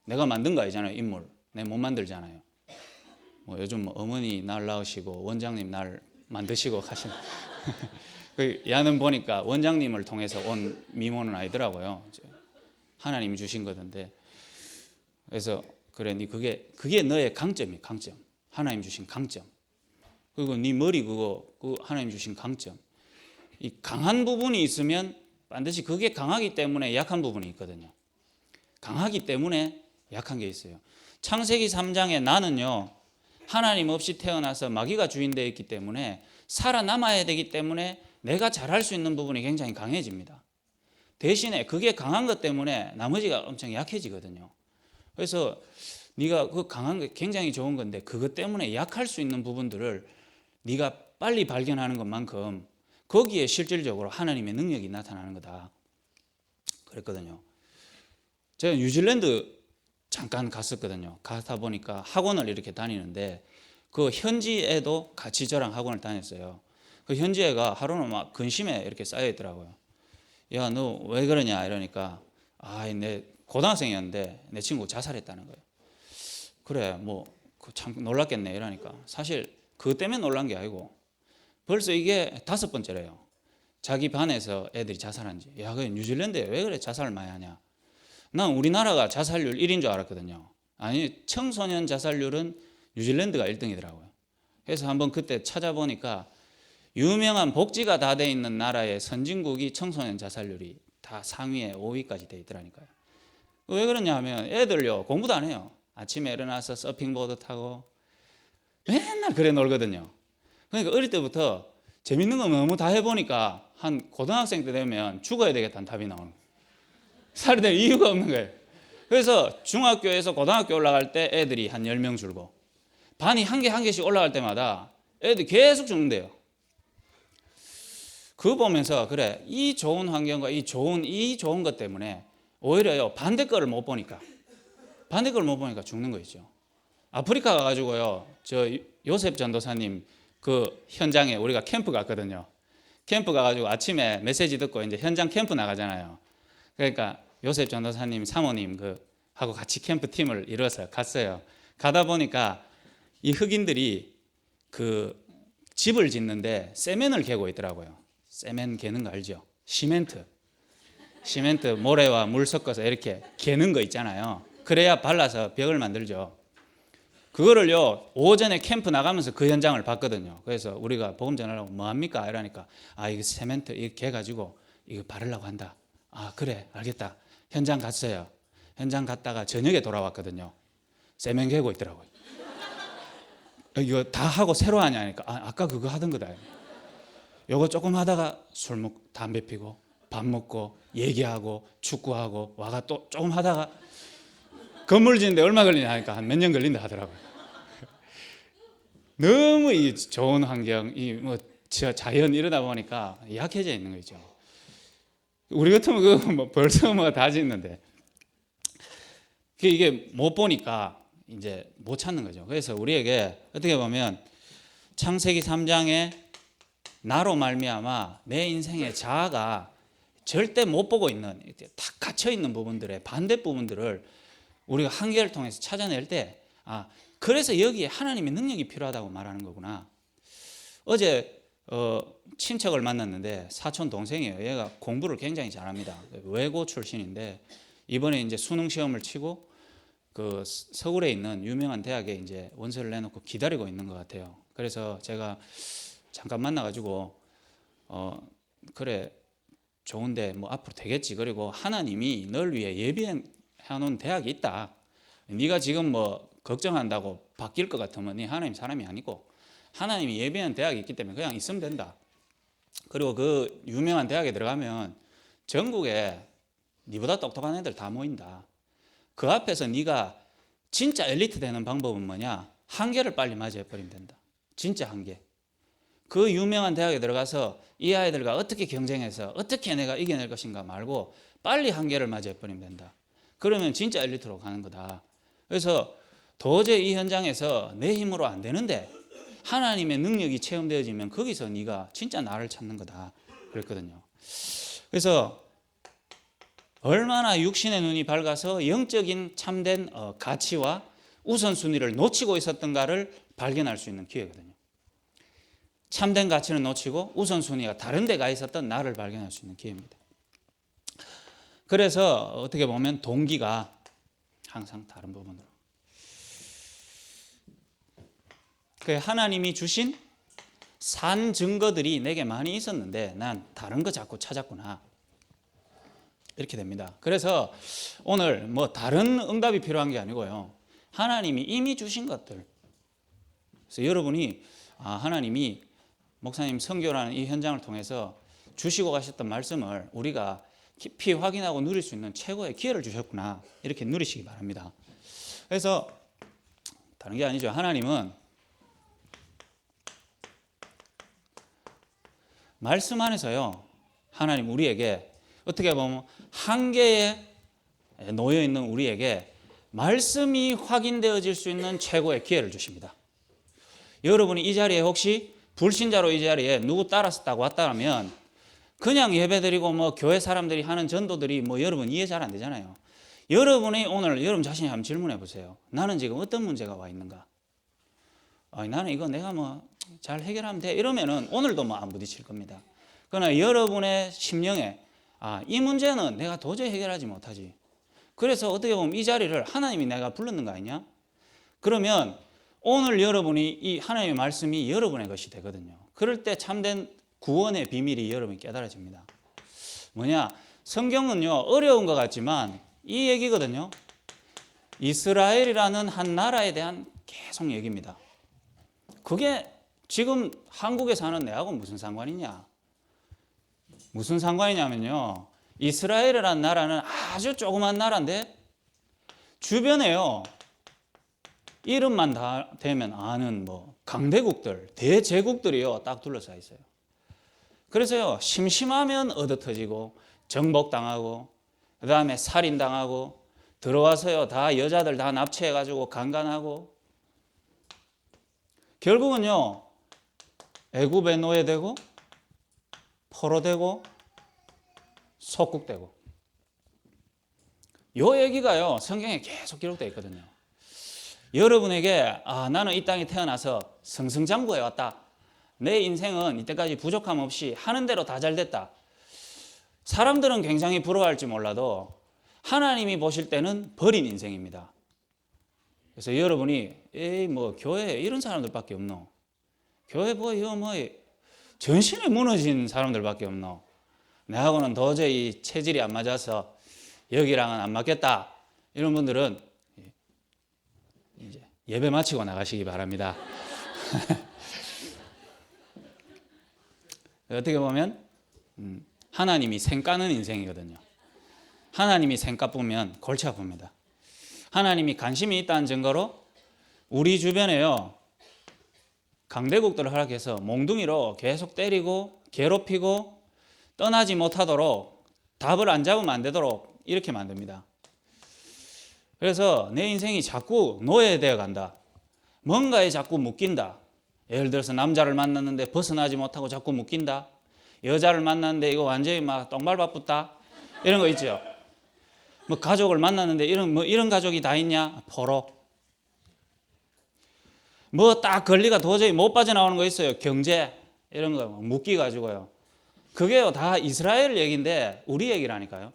내가 만든 거 아니잖아요. 인물 내가 못 만들잖아요. 뭐 요즘 어머니 날 낳으시고 원장님 날 만드시고 가시는 야는 보니까 원장님을 통해서 온 미모는 아니더라고요. 하나님이 주신 거던데. 그래서 그래, 니 그게 너의 강점이 강점. 하나님 주신 강점. 그리고 네 머리 그 하나님 주신 강점. 이 강한 부분이 있으면 반드시 그게 강하기 때문에 약한 부분이 있거든요. 강하기 때문에 약한 게 있어요. 창세기 3장에 나는요, 하나님 없이 태어나서 마귀가 주인되어 있기 때문에 살아남아야 되기 때문에 내가 잘할 수 있는 부분이 굉장히 강해집니다. 대신에 그게 강한 것 때문에 나머지가 엄청 약해지거든요. 그래서 네가 그 강한 게 굉장히 좋은 건데 그것 때문에 약할 수 있는 부분들을 네가 빨리 발견하는 것만큼 거기에 실질적으로 하나님의 능력이 나타나는 거다. 그랬거든요. 제가 뉴질랜드 잠깐 갔었거든요. 가다 보니까 학원을 이렇게 다니는데 그 현지에도 같이 저랑 학원을 다녔어요. 그 현지 애가 하루는 막 근심에 이렇게 쌓여 있더라고요. 야, 너 왜 그러냐 이러니까 내 고등학생이었는데 내 친구 자살했다는 거예요. 그래, 뭐 참 놀랐겠네 이러니까 사실 그것 때문에 놀란 게 아니고 벌써 이게 5번째래요. 자기 반에서 애들이 자살한 지. 야, 그 뉴질랜드에 왜 그래 자살을 많이 하냐. 난 우리나라가 자살률 1인 줄 알았거든요. 아니, 청소년 자살률은 뉴질랜드가 1등이더라고요. 그래서 한번 그때 찾아보니까 유명한 복지가 다 돼 있는 나라의 선진국이 청소년 자살률이 다 상위에 5위까지 돼 있더라니까요. 왜 그러냐 하면 애들요 공부도 안 해요. 아침에 일어나서 서핑보드 타고 맨날 그래 놀거든요. 그러니까 어릴 때부터 재밌는 거 너무 다 해보니까 한 고등학생 때 되면 죽어야 되겠다는 답이 나오는 거예요. 살이 될 이유가 없는 거예요. 그래서 중학교에서 고등학교 올라갈 때 애들이 한 10명 줄고 반이 한 개씩 올라갈 때마다 애들이 계속 죽는데요. 그거 보면서 그래, 이 좋은 환경과 이 좋은 것 때문에 오히려요 반대 거를 못 보니까 죽는 거 있죠. 아프리카 가가지고요, 저 요셉 전도사님 그 현장에 우리가 캠프 갔거든요. 캠프 가가지고 아침에 메시지 듣고 이제 현장 캠프 나가잖아요. 그러니까 요셉 전도사님 사모님 하고 같이 캠프 팀을 이뤄서 갔어요. 가다 보니까 이 흑인들이 그 집을 짓는데 세멘을 개고 있더라고요. 세멘 개는 거 알죠? 시멘트 모래와 물 섞어서 이렇게 개는 거 있잖아요. 그래야 발라서 벽을 만들죠. 그거를요 오전에 캠프 나가면서 그 현장을 봤거든요. 그래서 우리가 복음 전하려고 뭐 합니까? 이러니까 이거 세멘트 이렇게 해가지고 이거 바르려고 한다. 그래 알겠다. 현장 갔어요. 현장 갔다가 저녁에 돌아왔거든요. 세멘 개고 있더라고요. 이거 다 하고 새로 하냐 하니까 아까 그거 하던 거다. 요거 조금 하다가 술 먹고 담배 피고 밥 먹고 얘기하고 축구하고 와가 또 조금 하다가 건물 짓는데 얼마 걸리냐 하니까 한 몇 년 걸린다 하더라고요. 너무 이 좋은 환경, 뭐 자연 이러다 보니까 약해져 있는 거죠. 우리 같으면 뭐 벌써 다 짓는데 이게 못 보니까 이제 못 찾는 거죠. 그래서 우리에게 어떻게 보면 창세기 3장에 나로 말미암아 내 인생의 자아가 절대 못 보고 있는 다 갇혀 있는 부분들의 반대 부분들을 우리가 한계를 통해서 찾아낼 때 그래서 여기에 하나님의 능력이 필요하다고 말하는 거구나. 어제 친척을 만났는데 사촌 동생이에요. 얘가 공부를 굉장히 잘합니다. 외고 출신인데 이번에 이제 수능 시험을 치고 그 서울에 있는 유명한 대학에 이제 원서를 내놓고 기다리고 있는 것 같아요. 그래서 제가 잠깐 만나가지고 그래 좋은데 뭐 앞으로 되겠지. 그리고 하나님이 널 위해 예비해 놓은 대학이 있다. 네가 지금 뭐 걱정한다고 바뀔 것 같으면 네 하나님 사람이 아니고 하나님이 예비한 대학이 있기 때문에 그냥 있으면 된다. 그리고 그 유명한 대학에 들어가면 전국에 네보다 똑똑한 애들 다 모인다. 그 앞에서 네가 진짜 엘리트 되는 방법은 뭐냐? 한계를 빨리 맞이해버리면 된다. 진짜 한계. 그 유명한 대학에 들어가서 이 아이들과 어떻게 경쟁해서 어떻게 내가 이겨낼 것인가 말고 빨리 한계를 맞이해버리면 된다. 그러면 진짜 엘리트로 가는 거다. 그래서 도저히 이 현장에서 내 힘으로 안 되는데 하나님의 능력이 체험되어지면 거기서 네가 진짜 나를 찾는 거다. 그랬거든요. 그래서 얼마나 육신의 눈이 밝아서 영적인 참된 가치와 우선순위를 놓치고 있었던가를 발견할 수 있는 기회거든요. 참된 가치는 놓치고 우선순위가 다른 데 가 있었던 나를 발견할 수 있는 기회입니다. 그래서 어떻게 보면 동기가 항상 다른 부분으로. 그 하나님이 주신 산 증거들이 내게 많이 있었는데 난 다른 거 자꾸 찾았구나. 이렇게 됩니다. 그래서 오늘 뭐 다른 응답이 필요한 게 아니고요. 하나님이 이미 주신 것들. 그래서 여러분이 하나님이 목사님 선교라는 이 현장을 통해서 주시고 가셨던 말씀을 우리가 깊이 확인하고 누릴 수 있는 최고의 기회를 주셨구나. 이렇게 누리시기 바랍니다. 그래서 다른 게 아니죠. 하나님은 말씀 안에서요. 하나님 우리에게 어떻게 보면 한계에 놓여 있는 우리에게 말씀이 확인되어질 수 있는 최고의 기회를 주십니다. 여러분이 이 자리에 혹시 불신자로 이 자리에 누구 따라서 딱 왔다면 그냥 예배드리고 뭐 교회 사람들이 하는 전도들이 뭐 여러분 이해 잘 안 되잖아요. 여러분이 오늘 여러분 자신이 한번 질문해 보세요. 나는 지금 어떤 문제가 와 있는가? 나는 이거 내가 뭐 잘 해결하면 돼. 이러면은 오늘도 뭐 안 부딪힐 겁니다. 그러나 여러분의 심령에 이 문제는 내가 도저히 해결하지 못하지. 그래서 어떻게 보면 이 자리를 하나님이 내가 불렀는 거 아니냐? 그러면 오늘 여러분이 이 하나님의 말씀이 여러분의 것이 되거든요. 그럴 때 참된 구원의 비밀이 여러분이 깨달아집니다. 뭐냐? 성경은요 어려운 것 같지만 이 얘기거든요. 이스라엘이라는 한 나라에 대한 계속 얘기입니다. 그게 지금 한국에 사는 내하고 무슨 상관이냐? 무슨 상관이냐면요. 이스라엘이라는 나라는 아주 조그만 나라인데 주변에요. 이름만 다 대면 아는 뭐 강대국들, 대제국들이요 딱 둘러싸여 있어요. 그래서요 심심하면 얻어터지고 정복당하고 그다음에 살인당하고 들어와서요 다 여자들 다 납치해가지고 강간하고 결국은요 애굽에 노예되고 포로되고 속국되고 요 얘기가요 성경에 계속 기록되어 있거든요. 여러분에게 나는 이 땅에 태어나서 승승장구해 왔다. 내 인생은 이때까지 부족함 없이 하는 대로 다 잘 됐다. 사람들은 굉장히 부러워할지 몰라도 하나님이 보실 때는 버린 인생입니다. 그래서 여러분이 뭐 교회에 이런 사람들밖에 없노. 교회 뭐 전신에 무너진 사람들밖에 없노. 내하고는 도저히 체질이 안 맞아서 여기랑은 안 맞겠다. 이런 분들은 이제 예배 마치고 나가시기 바랍니다. 어떻게 보면 하나님이 생 까는 인생이거든요. 하나님이 생까 보면 골치 아픕니다. 하나님이 관심이 있다는 증거로 우리 주변에요 강대국들을 허락해서 몽둥이로 계속 때리고 괴롭히고 떠나지 못하도록 답을 안 잡으면 안 되도록 이렇게 만듭니다. 그래서 내 인생이 자꾸 노예되어 간다. 뭔가에 자꾸 묶인다. 예를 들어서 남자를 만났는데 벗어나지 못하고 자꾸 묶인다. 여자를 만났는데 이거 완전히 막 똥발바쁘다. 이런 거 있죠. 뭐 가족을 만났는데 이런 가족이 다 있냐? 포로. 뭐 딱 권리가 도저히 못 빠져나오는 거 있어요. 경제 이런 거 묶기 가지고요. 그게요 다 이스라엘 얘기인데 우리 얘기라니까요.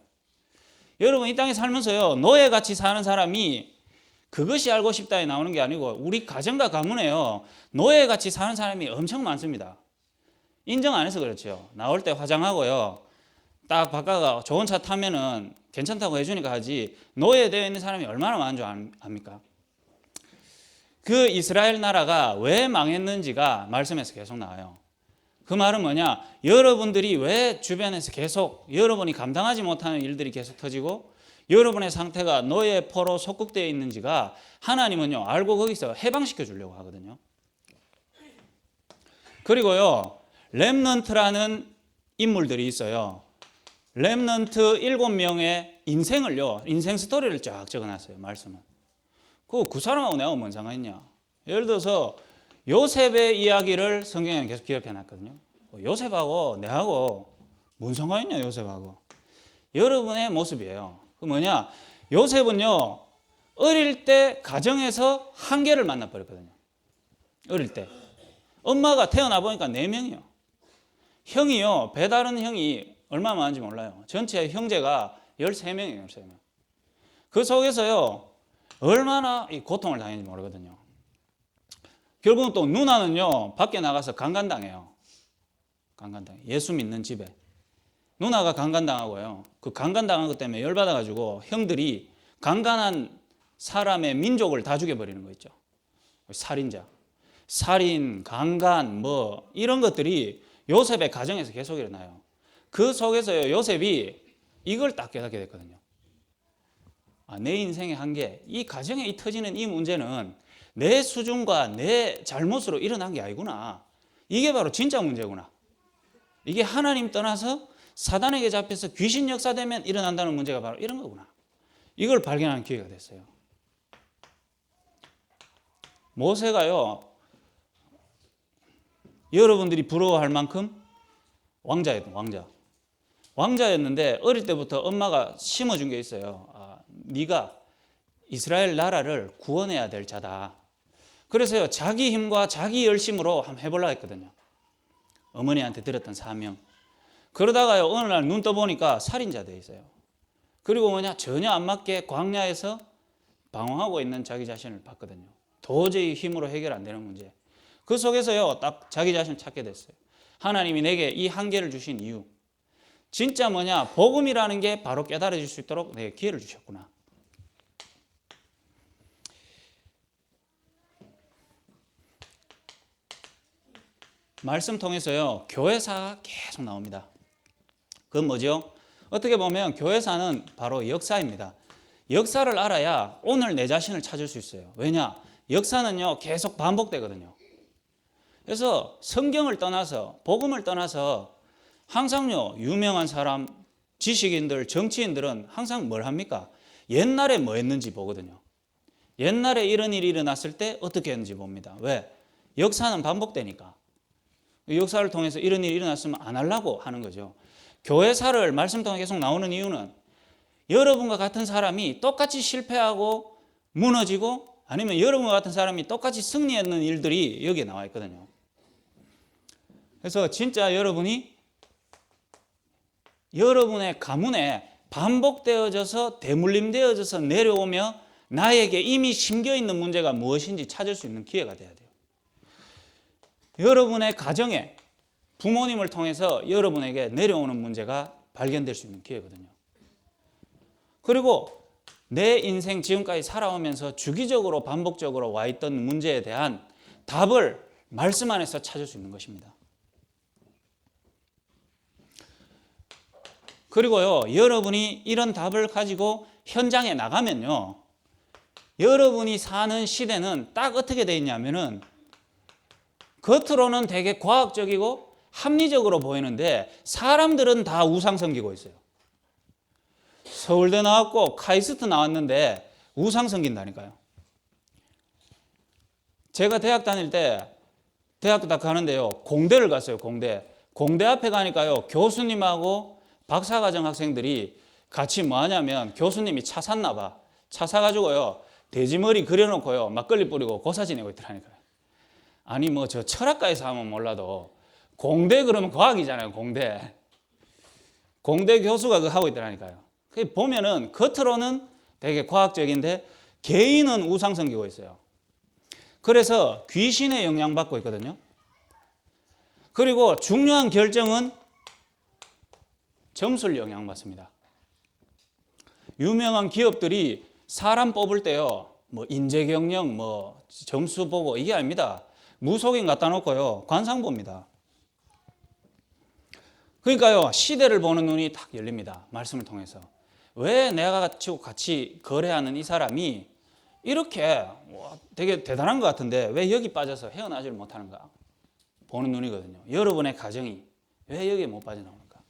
여러분 이 땅에 살면서요 노예같이 사는 사람이 그것이 알고 싶다에 나오는 게 아니고 우리 가정과 가문에요 노예같이 사는 사람이 엄청 많습니다. 인정 안 해서 그렇죠. 나올 때 화장하고요 딱 바꿔가 좋은 차 타면은 괜찮다고 해주니까 하지 노예되어 있는 사람이 얼마나 많은 줄 압니까? 그 이스라엘 나라가 왜 망했는지가 말씀에서 계속 나와요. 그 말은 뭐냐? 여러분들이 왜 주변에서 계속 여러분이 감당하지 못하는 일들이 계속 터지고 여러분의 상태가 노예, 포로, 속국되어 있는지가 하나님은요 알고 거기서 해방시켜 주려고 하거든요. 그리고요 렘넌트라는 인물들이 있어요. 렘넌트 7명의 인생 스토리를 쫙 적어놨어요. 말씀은. 그 사람하고 내가 뭔 상관이냐? 예를 들어서 요셉의 이야기를 성경에 계속 기록해놨거든요. 요셉하고 내하고 뭔 상관이냐? 요셉하고. 여러분의 모습이에요. 그 뭐냐? 요셉은요 어릴 때 가정에서 한계를 만나버렸거든요. 어릴 때. 엄마가 태어나 보니까 4명이요. 형이요. 배다른 형이 얼마나 많은지 몰라요. 전체 형제가 13명이에요. 13명. 그 속에서요 얼마나 이 고통을 당했는지 모르거든요. 결국은 또 누나는요 밖에 나가서 강간당해요. 강간당해. 예수 믿는 집에 누나가 강간당하고요. 그 강간당한 것 때문에 열받아가지고 형들이 강간한 사람의 민족을 다 죽여버리는 거 있죠. 살인자, 살인, 강간 뭐 이런 것들이 요셉의 가정에서 계속 일어나요. 그 속에서 요셉이 이걸 딱 깨닫게 됐거든요. 내 인생의 한계, 이 가정에 터지는 이 문제는 내 수준과 내 잘못으로 일어난 게 아니구나. 이게 바로 진짜 문제구나. 이게 하나님 떠나서 사단에게 잡혀서 귀신 역사되면 일어난다는 문제가 바로 이런 거구나. 이걸 발견하는 기회가 됐어요. 모세가요, 여러분들이 부러워할 만큼 왕자였는데 어릴 때부터 엄마가 심어준 게 있어요. 네가 이스라엘 나라를 구원해야 될 자다. 그래서요, 자기 힘과 자기 열심으로 한번 해보려고 했거든요. 어머니한테 들었던 사명. 그러다가요, 어느 날 눈 떠보니까 살인자 돼 있어요. 그리고 전혀 안 맞게 광야에서 방황하고 있는 자기 자신을 봤거든요. 도저히 힘으로 해결 안 되는 문제. 그 속에서요, 딱 자기 자신을 찾게 됐어요. 하나님이 내게 이 한계를 주신 이유. 진짜 복음이라는 게 바로 깨달아질 수 있도록 내게 기회를 주셨구나. 말씀 통해서요, 교회사가 계속 나옵니다. 그건 뭐죠? 어떻게 보면 교회사는 바로 역사입니다. 역사를 알아야 오늘 내 자신을 찾을 수 있어요. 왜냐? 역사는요, 계속 반복되거든요. 그래서 성경을 떠나서, 복음을 떠나서 항상요, 유명한 사람, 지식인들, 정치인들은 항상 뭘 합니까? 옛날에 뭐 했는지 보거든요. 옛날에 이런 일이 일어났을 때 어떻게 했는지 봅니다. 왜? 역사는 반복되니까. 역사를 통해서 이런 일이 일어났으면 안 하려고 하는 거죠. 교회사를 말씀 통해 계속 나오는 이유는 여러분과 같은 사람이 똑같이 실패하고 무너지고 아니면 여러분과 같은 사람이 똑같이 승리했는 일들이 여기에 나와 있거든요. 그래서 진짜 여러분이 여러분의 가문에 반복되어져서 대물림되어져서 내려오며 나에게 이미 심겨있는 문제가 무엇인지 찾을 수 있는 기회가 돼야 돼요. 여러분의 가정에 부모님을 통해서 여러분에게 내려오는 문제가 발견될 수 있는 기회거든요. 그리고 내 인생 지금까지 살아오면서 주기적으로 반복적으로 와 있던 문제에 대한 답을 말씀 안에서 찾을 수 있는 것입니다. 그리고요, 여러분이 이런 답을 가지고 현장에 나가면요, 여러분이 사는 시대는 딱 어떻게 돼 있냐면은 겉으로는 되게 과학적이고 합리적으로 보이는데 사람들은 다 우상 섬기고 있어요. 서울대 나왔고 카이스트 나왔는데 우상 섬긴다니까요. 제가 대학 다닐 때 대학교 딱 가는데요, 공대를 갔어요. 공대 앞에 가니까요, 교수님하고 박사과정 학생들이 같이 뭐 하냐면 교수님이 차 샀나 봐. 차 사가지고요, 돼지머리 그려놓고요, 막걸리 뿌리고 고사 지내고 있더라니까요. 아니 저 철학과에서 하면 몰라도 공대 그러면 과학이잖아요. 공대 교수가 그거 하고 있더라니까요. 보면은 겉으로는 되게 과학적인데 개인은 우상 섬기고 있어요. 그래서 귀신에 영향받고 있거든요. 그리고 중요한 결정은 점수를 영향받습니다. 유명한 기업들이 사람 뽑을 때요, 인재 경영, 점수 보고 이게 아닙니다. 무속인 갖다 놓고요, 관상 봅니다. 그러니까요, 시대를 보는 눈이 딱 열립니다. 말씀을 통해서. 왜 내가 같이 거래하는 이 사람이 이렇게 되게 대단한 것 같은데 왜 여기 빠져서 헤어나지를 못하는가? 보는 눈이거든요. 여러분의 가정이 왜 여기에 못 빠져나오는가?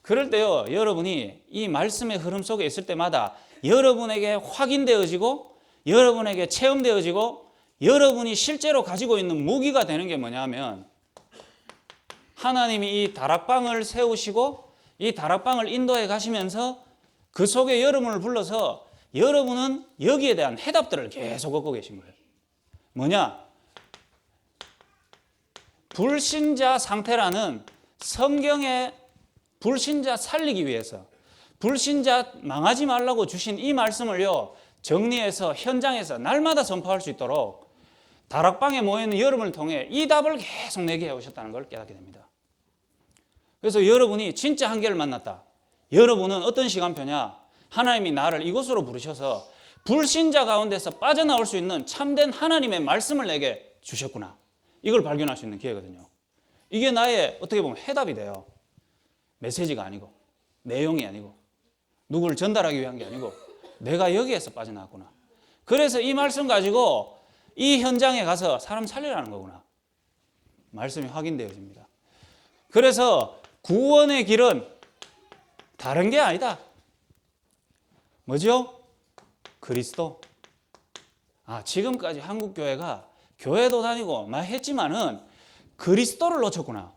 그럴 때요, 여러분이 이 말씀의 흐름 속에 있을 때마다 여러분에게 확인되어지고 여러분에게 체험되어지고 여러분이 실제로 가지고 있는 무기가 되는 게 뭐냐면 하나님이 이 다락방을 세우시고 이 다락방을 인도해 가시면서 그 속에 여러분을 불러서 여러분은 여기에 대한 해답들을 계속 얻고 계신 거예요. 뭐냐? 불신자 상태라는 성경의 불신자 살리기 위해서 불신자 망하지 말라고 주신 이 말씀을요, 정리해서 현장에서 날마다 선포할 수 있도록 다락방에 모여있는 여러분을 통해 이 답을 계속 내게 해오셨다는 걸 깨닫게 됩니다. 그래서 여러분이 진짜 한계를 만났다. 여러분은 어떤 시간표냐? 하나님이 나를 이곳으로 부르셔서 불신자 가운데서 빠져나올 수 있는 참된 하나님의 말씀을 내게 주셨구나. 이걸 발견할 수 있는 기회거든요. 이게 나의 어떻게 보면 해답이 돼요. 메시지가 아니고, 내용이 아니고, 누구를 전달하기 위한 게 아니고, 내가 여기에서 빠져나왔구나. 그래서 이 말씀 가지고 이 현장에 가서 사람 살리라는 거구나. 말씀이 확인되어집니다. 그래서 구원의 길은 다른 게 아니다. 뭐죠? 그리스도. 지금까지 한국교회가 교회도 다니고 막 했지만은 그리스도를 놓쳤구나.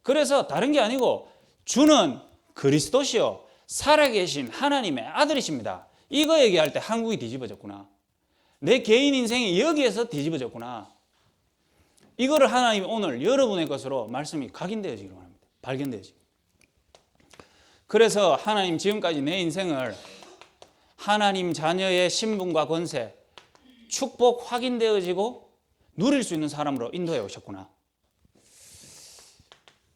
그래서 다른 게 아니고 주는 그리스도시요 살아계신 하나님의 아들이십니다. 이거 얘기할 때 한국이 뒤집어졌구나. 내 개인 인생이 여기에서 뒤집어졌구나. 이거를 하나님이 오늘 여러분의 것으로 말씀이 각인되어지기로 합니다. 발견되어지기. 그래서 하나님 지금까지 내 인생을 하나님 자녀의 신분과 권세, 축복 확인되어지고 누릴 수 있는 사람으로 인도해 오셨구나.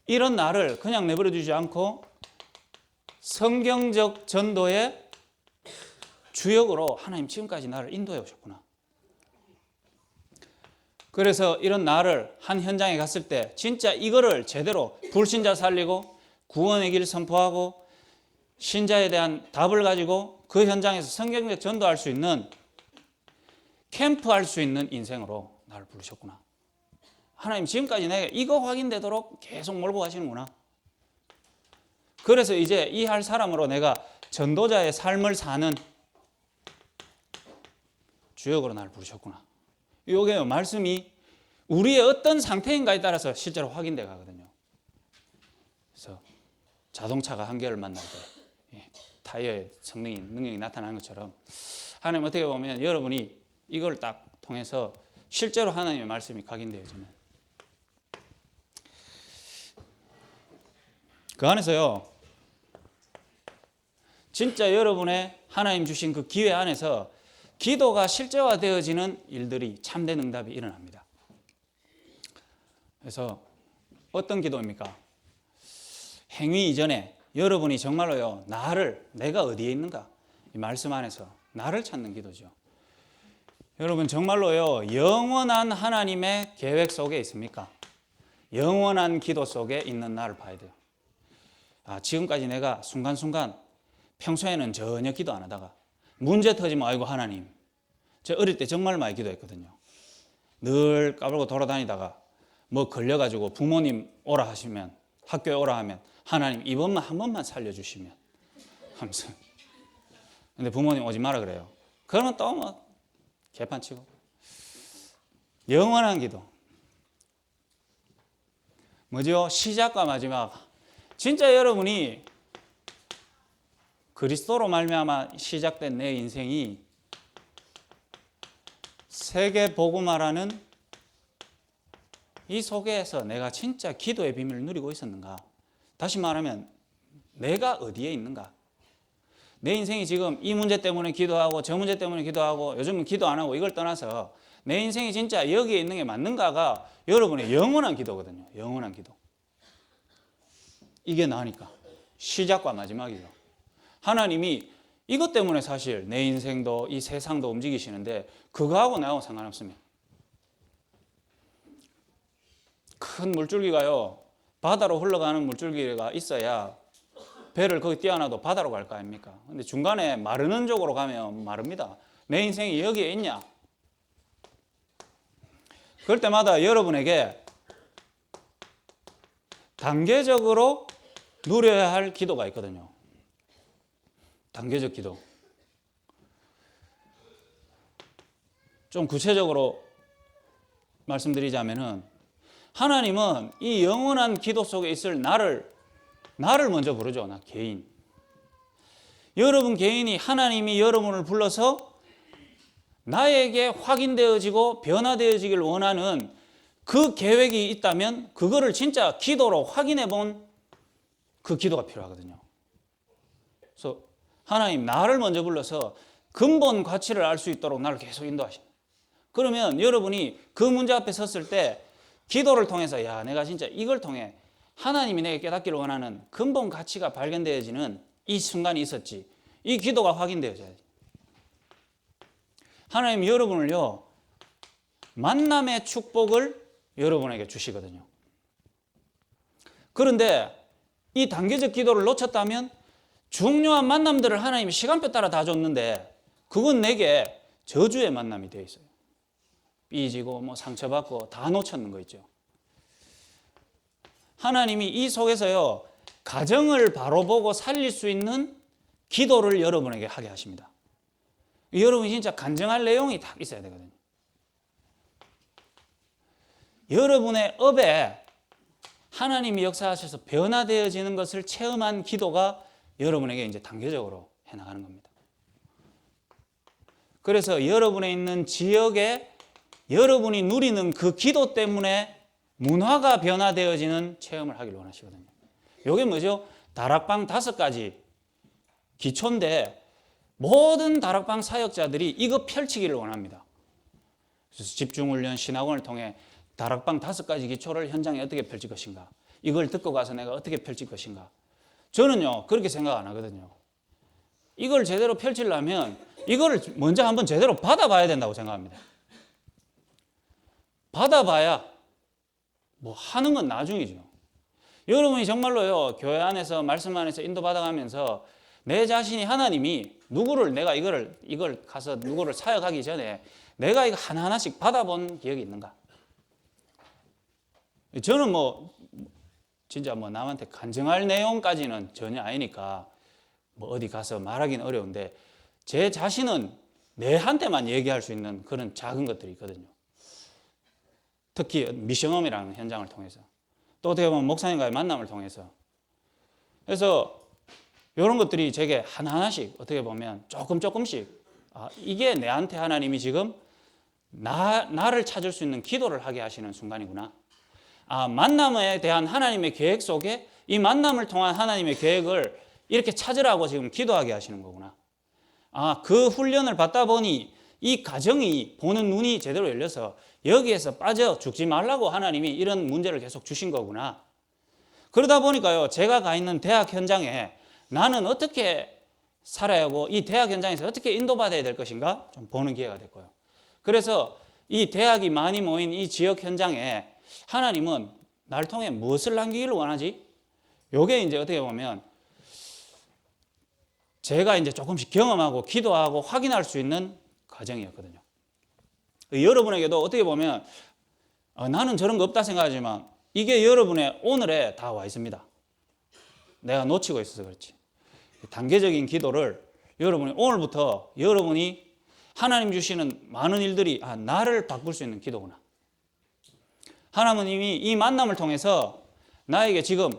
이런 나를 그냥 내버려 두지 않고 성경적 전도의 주역으로 하나님 지금까지 나를 인도해 오셨구나. 그래서 이런 나를 한 현장에 갔을 때 진짜 이거를 제대로 불신자 살리고 구원의 길 선포하고 신자에 대한 답을 가지고 그 현장에서 성경적 전도할 수 있는 캠프할 수 있는 인생으로 나를 부르셨구나. 하나님 지금까지 내가 이거 확인되도록 계속 몰고 가시는구나. 그래서 이제 이 할 사람으로 내가 전도자의 삶을 사는 주역으로 나를 부르셨구나. 이게 말씀이 우리의 어떤 상태인가에 따라서 실제로 확인돼 가거든요. 그래서 자동차가 한계를 만날 때 타이어의 성능이 능력이 나타나는 것처럼 하나님 어떻게 보면 여러분이 이걸 딱 통해서 실제로 하나님의 말씀이 각인되어지는 그 안에서요. 진짜 여러분의 하나님 주신 그 기회 안에서 기도가 실제화되어지는 일들이 참된 응답이 일어납니다. 그래서 어떤 기도입니까? 행위 이전에 여러분이 정말로요. 내가 어디에 있는가? 이 말씀 안에서 나를 찾는 기도죠. 여러분 정말로요. 영원한 하나님의 계획 속에 있습니까? 영원한 기도 속에 있는 나를 봐야 돼요. 지금까지 내가 순간순간 평소에는 전혀 기도 안 하다가 문제 터지면 아이고 하나님. 제가 어릴 때 정말 많이 기도했거든요. 늘 까불고 돌아다니다가 뭐 걸려가지고 부모님 오라 하시면 학교에 오라 하면 하나님 이번만 한 번만 살려주시면 하면서 근데 부모님 오지 마라 그래요. 그러면 또 뭐 개판치고 영원한 기도 뭐죠? 시작과 마지막 진짜 여러분이 그리스도로 말미암아 시작된 내 인생이 세계 복음화라는 이 속에서 내가 진짜 기도의 비밀을 누리고 있었는가? 다시 말하면 내가 어디에 있는가? 내 인생이 지금 이 문제 때문에 기도하고 저 문제 때문에 기도하고 요즘은 기도 안 하고 이걸 떠나서 내 인생이 진짜 여기에 있는 게 맞는가가 여러분의 영원한 기도거든요. 영원한 기도. 이게 나니까 시작과 마지막이죠. 하나님이 이것 때문에 사실 내 인생도 이 세상도 움직이시는데 그거하고 나하고 상관없으면 큰 물줄기가요. 바다로 흘러가는 물줄기가 있어야 배를 거기 띄워놔도 바다로 갈 거 아닙니까? 근데 중간에 마르는 쪽으로 가면 마릅니다. 내 인생이 여기에 있냐? 그럴 때마다 여러분에게 단계적으로 누려야 할 기도가 있거든요. 단계적 기도. 좀 구체적으로 말씀드리자면은 하나님은 이 영원한 기도 속에 있을 나를 먼저 부르죠. 나 개인. 여러분 개인이 하나님이 여러분을 불러서 나에게 확인되어지고 변화되어지길 원하는 그 계획이 있다면 그거를 진짜 기도로 확인해 본 그 기도가 필요하거든요. 그래서 하나님 나를 먼저 불러서 근본 가치를 알 수 있도록 나를 계속 인도하십니다. 그러면 여러분이 그 문제 앞에 섰을 때 기도를 통해서 야, 내가 진짜 이걸 통해 하나님이 내게 깨닫기를 원하는 근본 가치가 발견되어지는 이 순간이 있었지. 이 기도가 확인되어져야지. 하나님이 여러분을요, 만남의 축복을 여러분에게 주시거든요. 그런데 이 단계적 기도를 놓쳤다면 중요한 만남들을 하나님이 시간표 따라 다 줬는데 그건 내게 저주의 만남이 되어 있어요. 삐지고 뭐 상처받고 다 놓쳤는 거 있죠. 하나님이 이 속에서요, 가정을 바로 보고 살릴 수 있는 기도를 여러분에게 하게 하십니다. 여러분이 진짜 간증할 내용이 다 있어야 되거든요. 여러분의 업에 하나님이 역사하셔서 변화되어지는 것을 체험한 기도가 여러분에게 이제 단계적으로 해나가는 겁니다. 그래서 여러분의 있는 지역에 여러분이 누리는 그 기도 때문에 문화가 변화되어지는 체험을 하길 원하시거든요. 이게 뭐죠? 다락방 5가지 기초인데 모든 다락방 사역자들이 이거 펼치기를 원합니다. 그래서 집중훈련, 신학원을 통해 다락방 5가지 기초를 현장에 어떻게 펼칠 것인가, 이걸 듣고 가서 내가 어떻게 펼칠 것인가. 저는요 그렇게 생각 안 하거든요. 이걸 제대로 펼치려면 이거를 먼저 한번 제대로 받아봐야 된다고 생각합니다. 받아봐야 뭐 하는 건 나중이죠. 여러분이 정말로요 교회 안에서 말씀 안에서 인도받아가면서 내 자신이 하나님이 누구를 내가 이걸 가서 누구를 사역하기 전에 내가 이거 하나하나씩 받아본 기억이 있는가? 저는 뭐 진짜 뭐 남한테 간증할 내용까지는 전혀 아니니까 뭐 어디 가서 말하기는 어려운데 제 자신은 내한테만 얘기할 수 있는 그런 작은 것들이 있거든요. 특히 미션홈이라는 현장을 통해서 또 어떻게 보면 목사님과의 만남을 통해서 그래서 이런 것들이 제게 하나하나씩 어떻게 보면 조금씩 이게 내한테 하나님이 지금 나를 찾을 수 있는 기도를 하게 하시는 순간이구나. 만남에 대한 하나님의 계획 속에 이 만남을 통한 하나님의 계획을 이렇게 찾으라고 지금 기도하게 하시는 거구나. 그 훈련을 받다 보니 이 가정이 보는 눈이 제대로 열려서 여기에서 빠져 죽지 말라고 하나님이 이런 문제를 계속 주신 거구나. 그러다 보니까요, 제가 가 있는 대학 현장에 나는 어떻게 살아야 하고 이 대학 현장에서 어떻게 인도받아야 될 것인가 좀 보는 기회가 됐고요. 그래서 이 대학이 많이 모인 이 지역 현장에 하나님은 날 통해 무엇을 남기기를 원하지? 요게 이제 어떻게 보면 제가 이제 조금씩 경험하고 기도하고 확인할 수 있는 과정이었거든요. 여러분에게도 어떻게 보면 나는 저런 거 없다 생각하지만 이게 여러분의 오늘에 다 와 있습니다. 내가 놓치고 있어서 그렇지. 단계적인 기도를 여러분이 오늘부터 여러분이 하나님 주시는 많은 일들이 나를 바꿀 수 있는 기도구나. 하나님이 이 만남을 통해서 나에게 지금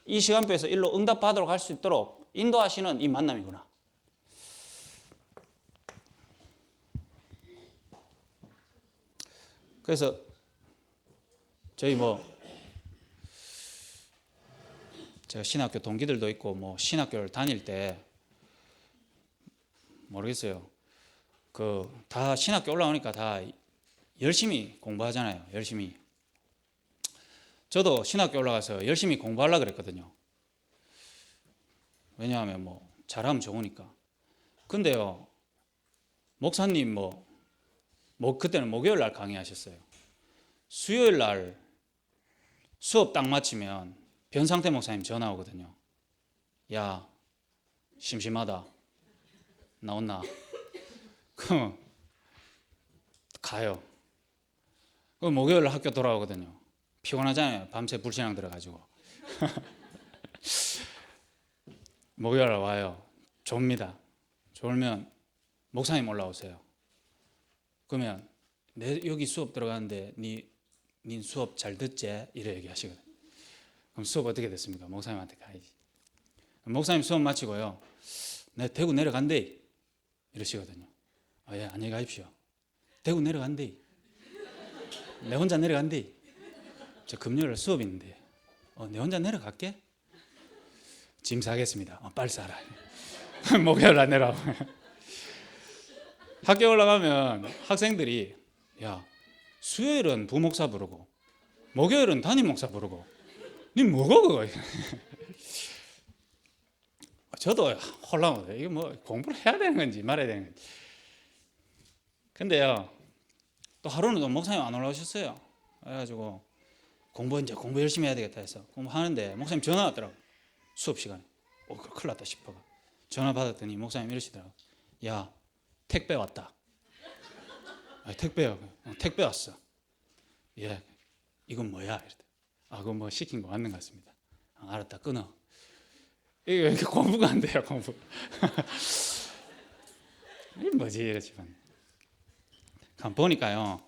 이 시간표에서 일로 응답받으러 갈 수 있도록 인도하시는 이 만남이구나. 그래서 저희 제가 신학교 동기들도 있고 신학교를 다닐 때 모르겠어요. 다 신학교 올라오니까 다 열심히 공부하잖아요. 열심히. 저도 신학교 올라가서 열심히 공부하려고 그랬거든요. 왜냐하면 잘하면 좋으니까. 근데요, 목사님 그때는 목요일 날 강의하셨어요. 수요일 날 수업 딱 마치면 변상태 목사님 전화 오거든요. 야, 심심하다. 나온나? 그럼 가요. 그럼 목요일 날 학교 돌아오거든요. 피곤하잖아요. 밤새 불신앙 들어가지고. 목요일 날 와요. 졸립니다. 졸면 목사님 올라오세요. 그러면 여기 수업 들어가는데 니 수업 잘 듣지? 이래 얘기하시거든요. 그럼 수업 어떻게 됐습니까? 목사님한테 가야지. 목사님 수업 마치고요. 내 대구 내려간대. 이러시거든요. 예, 안녕히 가십시오. 대구 내려간대. 내 혼자 내려간대. 저 금요일 수업 있는데 내 혼자 내려갈게. 짐 사겠습니다. 빨리 싸라. 목요일 날 내려가고. 학교 올라가면 학생들이 야, 수요일은 부목사 부르고 목요일은 담임 목사 부르고 니 뭐고 그거? 저도 혼란하고 이게 뭐 공부를 해야 되는 건지 말아야 되는 건지. 근데요, 또 하루는 또 목사님 안 올라오셨어요. 그래가지고 공부 열심히 해야 되겠다 해서 공부하는데 목사님 전화 왔더라고. 수업 시간에. 큰일 났다 싶어가 전화 받았더니 목사님 이러시더라고. 야, 택배 왔다. 택배요. 택배 왔어. 예, 이건 뭐야? 이랬더니 그건 뭐 시킨 거 맞는 것 같습니다. 알았다, 끊어. 이게 왜 이렇게 공부가 안 돼요, 공부. 이게 뭐지 이러지만. 보니까요,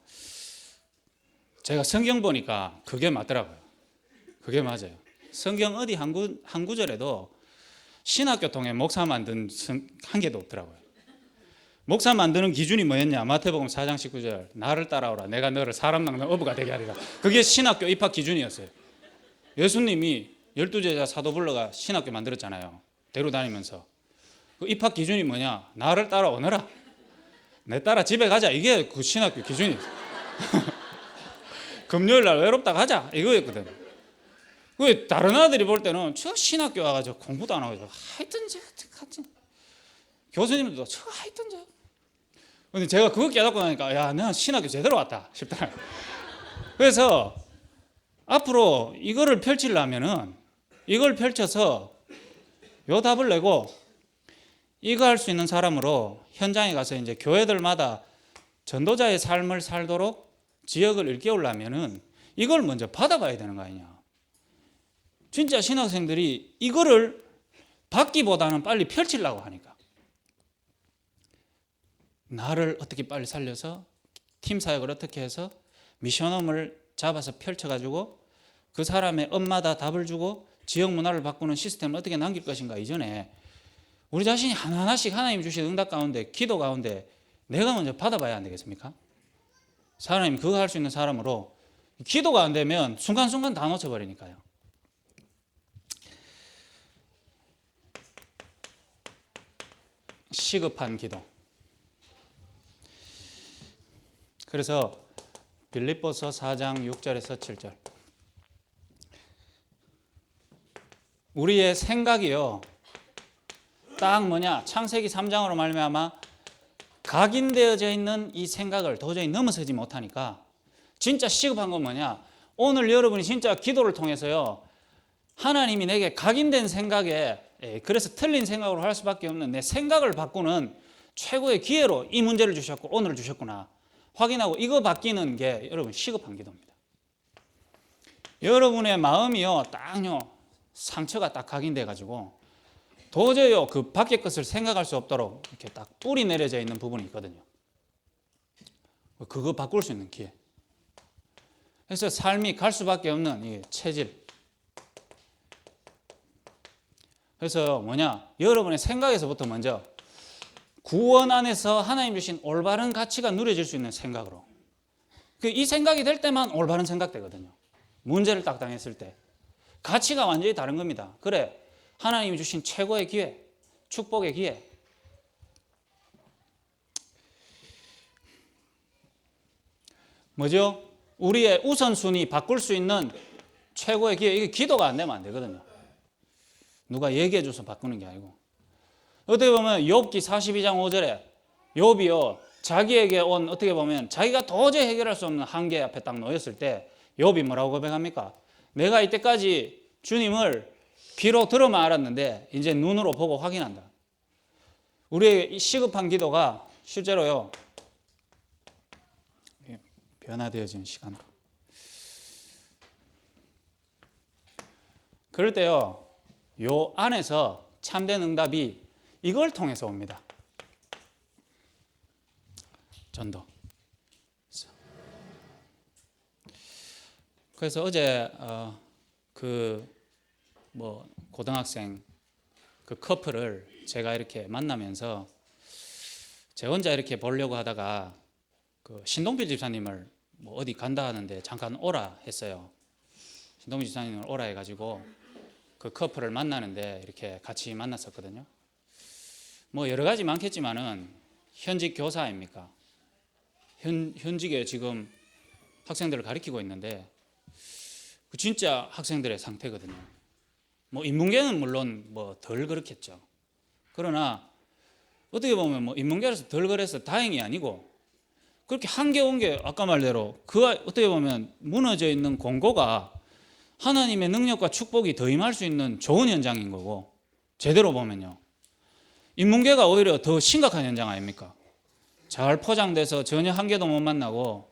제가 성경 보니까 그게 맞더라고요. 그게 맞아요. 성경 어디 한 구절에도 신학교 통해 목사 만든 한 개도 없더라고요. 목사 만드는 기준이 뭐였냐? 마태복음 4장 19절 나를 따라오라 내가 너를 사람 낚는 어부가 되게 하리라. 그게 신학교 입학 기준이었어요. 예수님이 12제자 사도 불러가 신학교 만들었잖아요. 데려다니면서. 그 입학 기준이 뭐냐? 나를 따라오너라. 내 따라 집에 가자. 이게 그 신학교 기준이었어요. 금요일 날 외롭다 가자. 이거였거든. 왜 다른 아들이 볼 때는 저 신학교 와가지고 공부도 안 하고 하여튼 교수님들도 저 하여튼 저. 근데 제가 그거 깨닫고 나니까 야, 내가 신학교 제대로 왔다 싶다. 그래서 앞으로 이거를 펼치려면은 이걸 펼쳐서 요 답을 내고 이거 할 수 있는 사람으로 현장에 가서 이제 교회들마다 전도자의 삶을 살도록 지역을 일깨우려면은 이걸 먼저 받아봐야 되는 거 아니냐. 진짜 신학생들이 이거를 받기보다는 빨리 펼치려고 하니까 나를 어떻게 빨리 살려서 팀 사역을 어떻게 해서 미션홈을 잡아서 펼쳐가지고 그 사람의 엄마다 답을 주고 지역 문화를 바꾸는 시스템을 어떻게 남길 것인가 이전에 우리 자신이 하나하나씩 하나님 주신 응답 가운데 기도 가운데 내가 먼저 받아봐야 안 되겠습니까? 하나님 그거 할 수 있는 사람으로 기도가 안 되면 순간순간 다 놓쳐버리니까요. 시급한 기도. 그래서 빌립보서 4장 6절에서 7절 우리의 생각이요 딱 뭐냐 창세기 3장으로 말미암아 각인되어져 있는 이 생각을 도저히 넘어서지 못하니까 진짜 시급한 건 뭐냐 오늘 여러분이 진짜 기도를 통해서요 하나님이 내게 각인된 생각에 그래서 틀린 생각으로 할 수밖에 없는 내 생각을 바꾸는 최고의 기회로 이 문제를 주셨고 오늘을 주셨구나 확인하고 이거 바뀌는 게 여러분 시급한 기도입니다. 여러분의 마음이요 딱요 상처가 딱 각인돼 가지고 도저히요 그 밖의 것을 생각할 수 없도록 이렇게 딱 뿌리 내려져 있는 부분이 있거든요. 그거 바꿀 수 있는 기회. 그래서 삶이 갈 수밖에 없는 이 체질. 그래서 뭐냐 여러분의 생각에서부터 먼저 구원 안에서 하나님 주신 올바른 가치가 누려질 수 있는 생각으로 이 생각이 될 때만 올바른 생각 되거든요. 문제를 딱 당했을 때 가치가 완전히 다른 겁니다. 그래 하나님이 주신 최고의 기회 축복의 기회 뭐죠? 우리의 우선순위 바꿀 수 있는 최고의 기회 이게 기도가 안 되면 안 되거든요. 누가 얘기해 줘서 바꾸는 게 아니고 어떻게 보면 욥기 42장 5절에 욥이요 자기에게 온 어떻게 보면 자기가 도저히 해결할 수 없는 한계 앞에 딱 놓였을 때 욥이 뭐라고 고백합니까? 내가 이때까지 주님을 귀로 들어만 알았는데 이제 눈으로 보고 확인한다. 우리의 이 시급한 기도가 실제로요 변화되어지는 시간으로 그럴 때요 요 안에서 참된 응답이 이걸 통해서 옵니다. 전도. 그래서 어제 고등학생 그 커플을 제가 이렇게 만나면서 제 혼자 이렇게 보려고 하다가 그 신동필 집사님을 뭐 어디 간다 하는데 잠깐 오라 했어요. 신동필 집사님을 오라 해가지고 그 커플을 만나는데 이렇게 같이 만났었거든요. 뭐 여러 가지 많겠지만은 현직 교사 아닙니까? 현직에 지금 학생들을 가르치고 있는데 그 진짜 학생들의 상태거든요. 뭐 인문계는 물론 뭐 덜 그렇겠죠. 그러나 어떻게 보면 뭐 인문계라서 덜 그래서 다행이 아니고 그렇게 한계 온 게 아까 말대로 그 어떻게 보면 무너져 있는 공고가 하나님의 능력과 축복이 더 임할 수 있는 좋은 현장인 거고 제대로 보면요. 인문계가 오히려 더 심각한 현장 아닙니까? 잘 포장돼서 전혀 한계도 못 만나고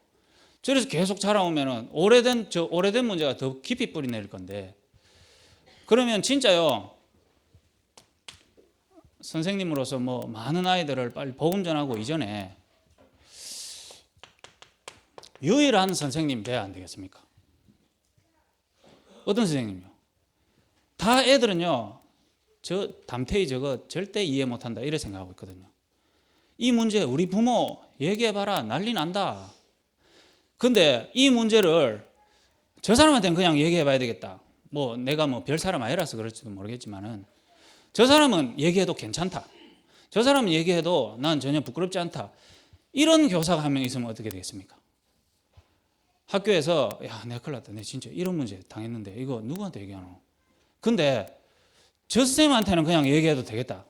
저래서 계속 자라오면은 오래된 문제가 더 깊이 뿌리 내릴 건데 그러면 진짜요. 선생님으로서 뭐 많은 아이들을 빨리 복음 전하고 이전에 유일한 선생님 돼야 안 되겠습니까? 어떤 선생님이요? 다 애들은요. 저 담태희 저거 절대 이해 못한다 이래 생각하고 있거든요. 이 문제 우리 부모 얘기해봐라 난리 난다. 근데 이 문제를 저 사람한테는 그냥 얘기해봐야 되겠다. 뭐 내가 뭐 별 사람 아니라서 그럴지도 모르겠지만은 저 사람은 얘기해도 괜찮다. 저 사람은 얘기해도 난 전혀 부끄럽지 않다. 이런 교사가 한 명 있으면 어떻게 되겠습니까? 학교에서 야 내가 큰일 났다. 내가 진짜 이런 문제 당했는데 이거 누구한테 얘기하노? 근데 저 선생님한테는 그냥 얘기해도 되겠다.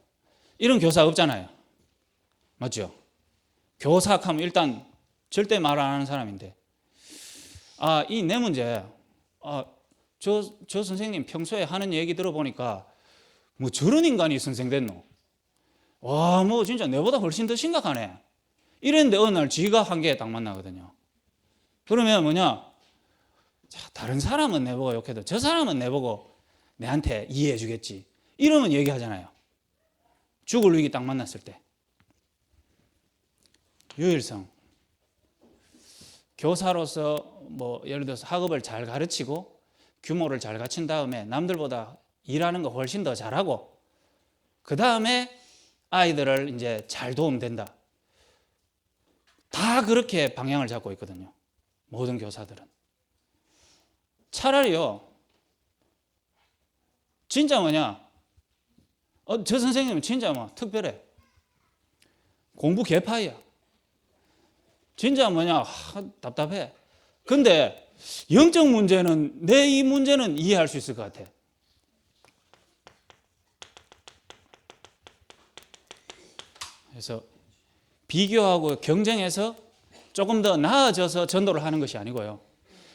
이런 교사 없잖아요. 맞죠? 교사학하면 일단 절대 말 안 하는 사람인데 이 내 문제 저 선생님 평소에 하는 얘기 들어보니까 뭐 저런 인간이 선생 됐노? 와 뭐 진짜 내보다 훨씬 더 심각하네. 이랬는데 어느 날 지가 한계에 딱 만나거든요. 그러면 뭐냐? 자, 다른 사람은 내보고 욕해도 저 사람은 내보고 내한테 이해해 주겠지. 이러면 얘기하잖아요. 죽을 위기 딱 만났을 때. 유일성. 교사로서 뭐 예를 들어서 학업을 잘 가르치고 규모를 잘 갖춘 다음에 남들보다 일하는 거 훨씬 더 잘하고 그 다음에 아이들을 이제 잘 도우면 된다. 다 그렇게 방향을 잡고 있거든요. 모든 교사들은. 차라리요. 진짜 뭐냐. 저 선생님은 진짜 뭐 특별해. 공부 개파이야. 진짜 뭐냐. 답답해. 근데 영적 문제는 내 이 문제는 이해할 수 있을 것 같아. 그래서 비교하고 경쟁해서 조금 더 나아져서 전도를 하는 것이 아니고요.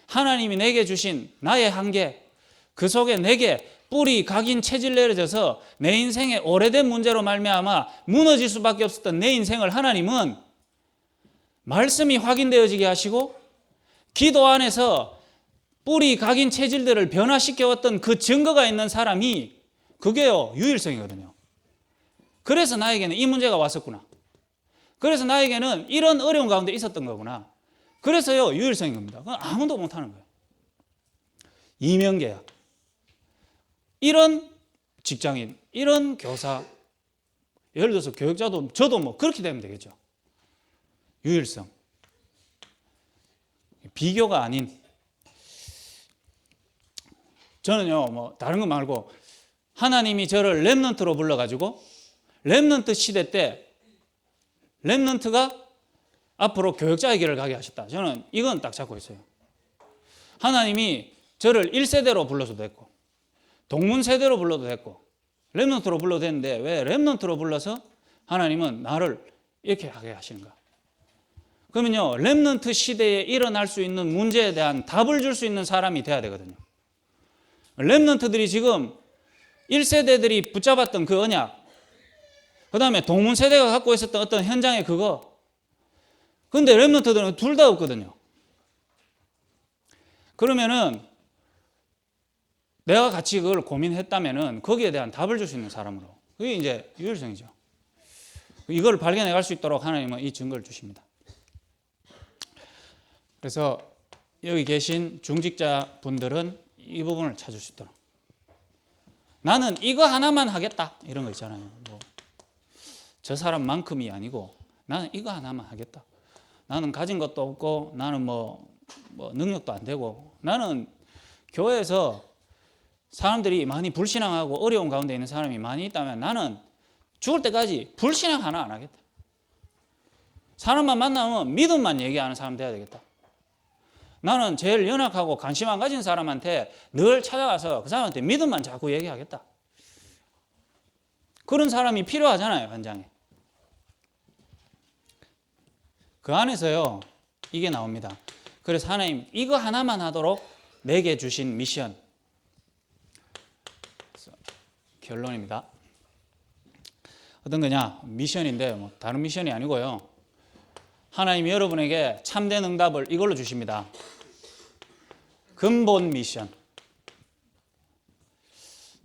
하나님이 내게 주신 나의 한계, 그 속에 내게 뿌리 각인 체질 내려져서 내 인생의 오래된 문제로 말미암아 무너질 수밖에 없었던 내 인생을 하나님은 말씀이 확인되어지게 하시고 기도 안에서 뿌리 각인 체질들을 변화시켜왔던 그 증거가 있는 사람이 그게요 유일성이거든요. 그래서 나에게는 이 문제가 왔었구나. 그래서 나에게는 이런 어려운 가운데 있었던 거구나. 그래서요 유일성인 겁니다. 그건 아무도 못하는 거예요. 이명계약. 이런 직장인, 이런 교사, 예를 들어서 교육자도 저도 뭐 그렇게 되면 되겠죠. 유일성. 비교가 아닌. 저는요 뭐 다른 거 말고 하나님이 저를 렘넌트로 불러가지고 렘넌트 시대 때 렘넌트가 앞으로 교역자의 길을 가게 하셨다. 저는 이건 딱 잡고 있어요. 하나님이 저를 1세대로 불러도 됐고 동문 세대로 불러도 됐고 렘넌트로 불러도 됐는데 왜 렘넌트로 불러서 하나님은 나를 이렇게 하게 하시는가? 그러면요 렘넌트 시대에 일어날 수 있는 문제에 대한 답을 줄 수 있는 사람이 돼야 되거든요. 렘넌트들이 지금 1세대들이 붙잡았던 그 언약, 그 다음에 동문 세대가 갖고 있었던 어떤 현장의 그거, 근데 렘넌트들은 둘 다 없거든요. 그러면은 내가 같이 그걸 고민했다면은 거기에 대한 답을 줄 수 있는 사람으로, 그게 이제 유일성이죠. 이걸 발견해 갈 수 있도록 하나님은 이 증거를 주십니다. 그래서 여기 계신 중직자 분들은 이 부분을 찾을 수 있도록, 나는 이거 하나만 하겠다 이런 거 있잖아요. 뭐 저 사람만큼이 아니고 나는 이거 하나만 하겠다. 나는 가진 것도 없고 나는 뭐 능력도 안 되고 나는 교회에서 사람들이 많이 불신앙하고 어려운 가운데 있는 사람이 많이 있다면 나는 죽을 때까지 불신앙 하나 안 하겠다. 사람만 만나면 믿음만 얘기하는 사람 돼야 되겠다. 나는 제일 연약하고 관심 안 가진 사람한테 늘 찾아가서 그 사람한테 믿음만 자꾸 얘기하겠다. 그런 사람이 필요하잖아요, 현장에. 그 안에서요, 이게 나옵니다. 그래서 하나님, 이거 하나만 하도록 내게 주신 미션. 결론입니다. 어떤 거냐? 미션인데 뭐 다른 미션이 아니고요. 하나님이 여러분에게 참된 응답을 이걸로 주십니다. 근본 미션.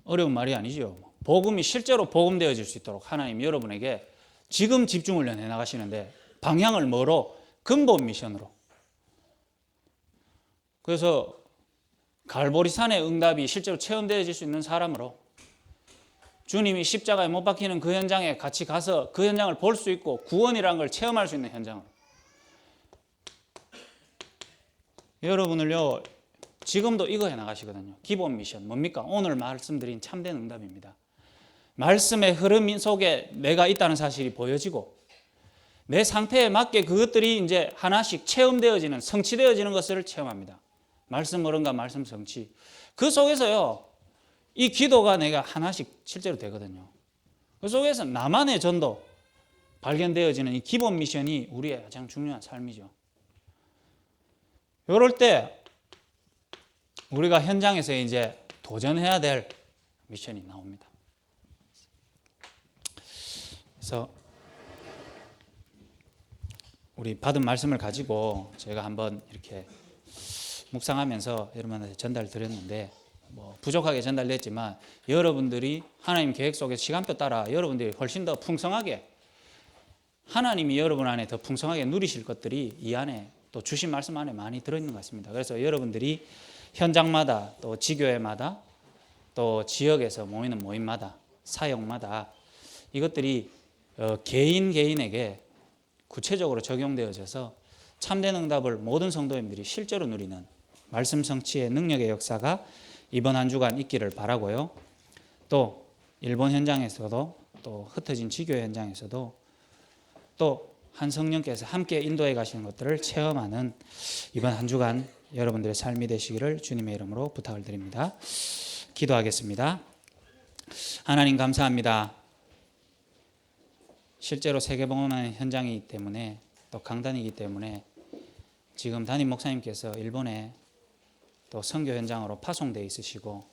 어려운 말이 아니죠. 복음이 실제로 복음되어질 수 있도록 하나님이 여러분에게 지금 집중을 해 나가시는데 방향을 뭐로? 근본 미션으로. 그래서 갈보리산의 응답이 실제로 체험되어질 수 있는 사람으로 주님이 십자가에 못 박히는 그 현장에 같이 가서 그 현장을 볼 수 있고 구원이라는 걸 체험할 수 있는 현장으로. 여러분을요, 지금도 이거 해나가시거든요. 기본 미션 뭡니까? 오늘 말씀드린 참된 응답입니다. 말씀의 흐름 속에 내가 있다는 사실이 보여지고 내 상태에 맞게 그것들이 이제 하나씩 체험되어지는, 성취되어지는 것을 체험합니다. 말씀 어른과 말씀 성취. 그 속에서요, 이 기도가 내가 하나씩 실제로 되거든요. 그 속에서 나만의 전도 발견되어지는 이 기본 미션이 우리의 가장 중요한 삶이죠. 이럴 때 우리가 현장에서 이제 도전해야 될 미션이 나옵니다. 그래서 우리 받은 말씀을 가지고 제가 한번 이렇게 묵상하면서 여러분한테 전달 드렸는데 뭐 부족하게 전달됐지만 여러분들이 하나님 계획 속에 시간표 따라 여러분들이 훨씬 더 풍성하게 하나님이 여러분 안에 더 풍성하게 누리실 것들이 이 안에 또 주신 말씀 안에 많이 들어있는 것 같습니다. 그래서 여러분들이 현장마다 또 지교회마다 또 지역에서 모이는 모임마다 사역마다 이것들이 개인에게 구체적으로 적용되어져서 참된 응답을 모든 성도님들이 실제로 누리는 말씀 성취의 능력의 역사가 이번 한 주간 있기를 바라고요. 또 일본 현장에서도 또 흩어진 지교회 현장에서도 또 한 성령께서 함께 인도해 가시는 것들을 체험하는 이번 한 주간 여러분들의 삶이 되시기를 주님의 이름으로 부탁을 드립니다. 기도하겠습니다. 하나님 감사합니다. 실제로 세계봉헌하는 현장이기 때문에 또 강단이기 때문에 지금 담임 목사님께서 일본에 또 선교 현장으로 파송되어 있으시고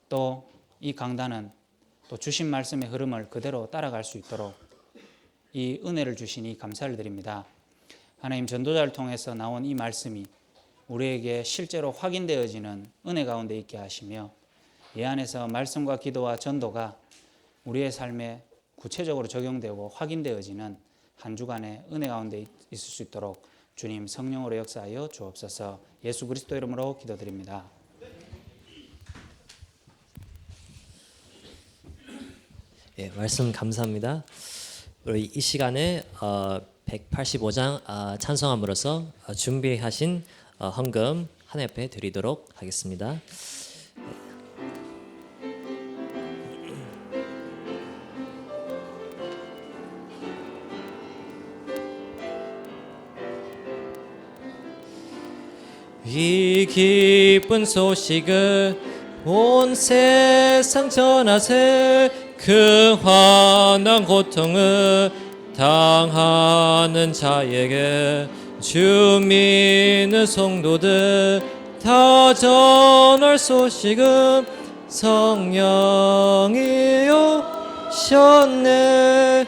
또 이 강단은 또 주신 말씀의 흐름을 그대로 따라갈 수 있도록 이 은혜를 주시니 감사를 드립니다. 하나님 전도자를 통해서 나온 이 말씀이 우리에게 실제로 확인되어지는 은혜 가운데 있게 하시며 이 안에서 말씀과 기도와 전도가 우리의 삶에 구체적으로 적용되고 확인되어지는 한 주간의 은혜 가운데 있을 수 있도록 주님 성령으로 역사하여 주옵소서. 예수 그리스도 이름으로 기도드립니다. 예, 말씀 감사합니다. 우리 이 시간에 185장 찬송함으로써 준비하신 헌금 하나님 앞에 드리도록 하겠습니다. 이 기쁜 소식을 온 세상 전하세. 그 환난 고통을 당하는 자에게 주 믿는 성도들 다 전할 소식은 성령이 오셨네.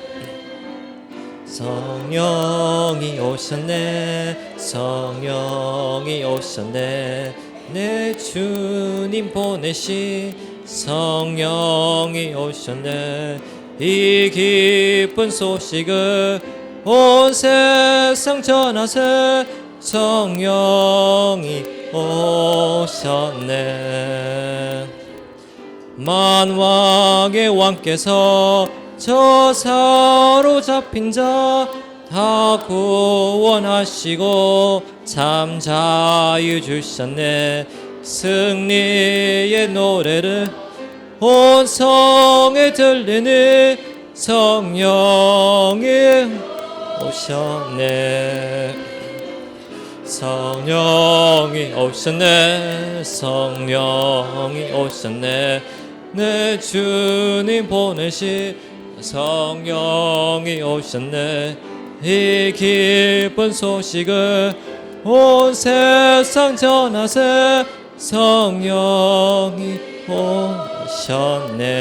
성령이 오셨네. 성령이 오셨네. 내 주님 보내신 성령이 오셨네. 이 기쁜 소식을 온 세상 전하세. 성령이 오셨네. 만왕의 왕께서 저 사로잡힌 자 다 구원하시고 참 자유 주셨네. 승리의 노래를 온 성에 들리니 성령이 오셨네. 성령이 오셨네. 성령이 오셨네. 내 주님 보내신 성령이 오셨네. 이 기쁜 소식을 온 세상 전하세. 성령이 오셨네.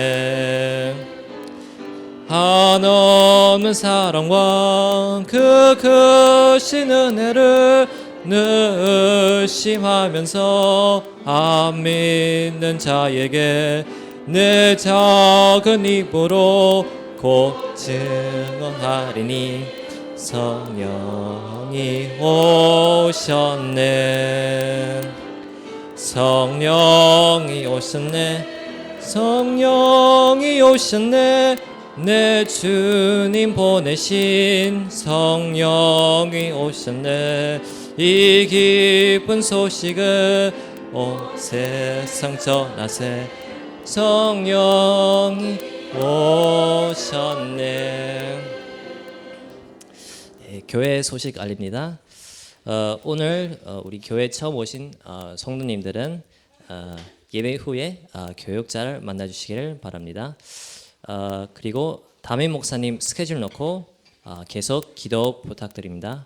한없는 사랑과 그 크신 은혜를 늘 의심하면서 안 믿는 자에게 내 작은 입으로 곧 증언하리니 성령이 오셨네. 성령이 오셨네. 성령이 오셨네. 내 주님 보내신 성령이 오셨네. 이 기쁜 소식을 온 세상 전하세. 성령이 오셨네. 네, 교회 소식 알립니다. 오늘 우리 교회 처음 오신 성도님들은 예배 후에 교육자를 만나주시기를 바랍니다. 그리고 담임 목사님 스케줄 놓고 계속 기도 부탁드립니다.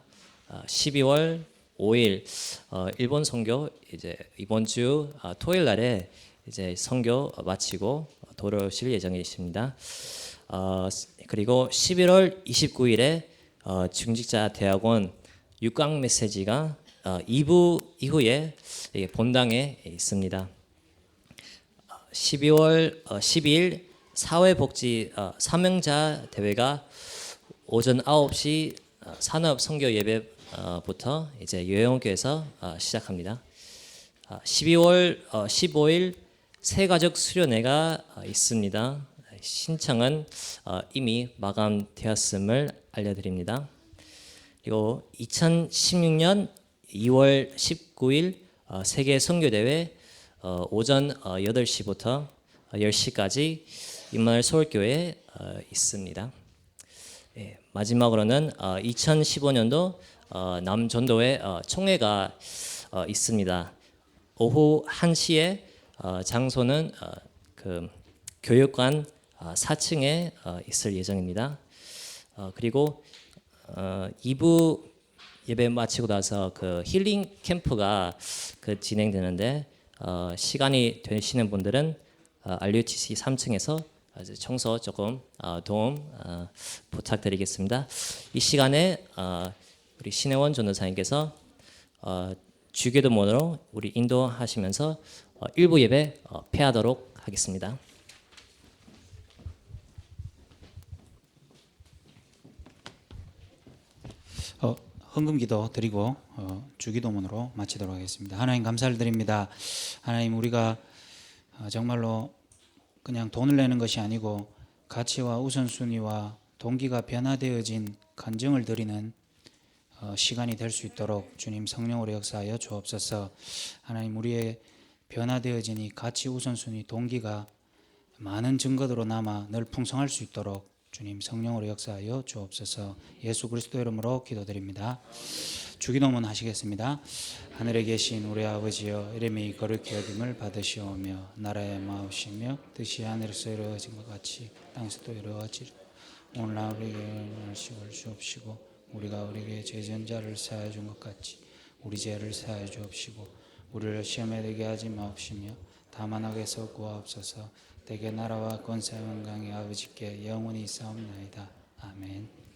12월 5일 일본 선교 이제 이번 주 토요일 날에 이제 선교 마치고 돌아오실 예정이십니다. 그리고 11월 29일에 중직자 대학원 6강 메시지가 2부 이후에 본당에 있습니다. 12월 12일 사회복지 사명자 대회가 오전 9시 산업 선교 예배부터 이제 요양교에서 시작합니다. 12월 15일 새가족 수련회가 있습니다. 신청은 이미 마감되었음을 알려드립니다. 그리고 2016년 2월 19일 세계 선교대회 오전 8시부터 10시까지 임마누엘 서울교회에 있습니다. 예, 마지막으로는 2015년도 남전도회 총회가 있습니다. 오후 1시에 장소는 그 교육관 4층에 있을 예정입니다. 그리고 2부 예배 마치고 나서 그 힐링 캠프가 그 진행되는데 시간이 되시는 분들은 RUTC 3층에서 청소 조금 도움 부탁드리겠습니다. 이 시간에 우리 신혜원 전도사님께서 주기도문으로 우리 인도하시면서 일부 예배 폐하도록 하겠습니다. 헌금기도 드리고 주기도문으로 마치도록 하겠습니다. 하나님 감사를 드립니다. 하나님 우리가 정말로 그냥 돈을 내는 것이 아니고 가치와 우선순위와 동기가 변화되어진 간증을 드리는 시간이 될 수 있도록 주님 성령으로 역사하여 주옵소서. 하나님 우리의 변화되어진 이 가치 우선순위 동기가 많은 증거들로 남아 늘 풍성할 수 있도록 주님 성령으로 역사하여 주옵소서. 예수 그리스도 이름으로 기도드립니다. 주기도문 하시겠습니다. 하늘에 계신 우리 아버지여, 이름이 거룩히 여김을 받으시오며 나라의 마옵시며 뜻이 하늘에서 이루어진 것 같이 땅에서도 이루어지리라. 오늘날 우리에게 말씀을 주옵시고 우리가 우리에게 죄전자를 사하여 준 것 같이 우리 죄를 사하여 주옵시고 우리를 시험에 들게 하지 마옵시며 다만 악에서 구하옵소서. 대개 나라와 권세 영광이 아버지께 영원히 있사옵나이다. 아멘.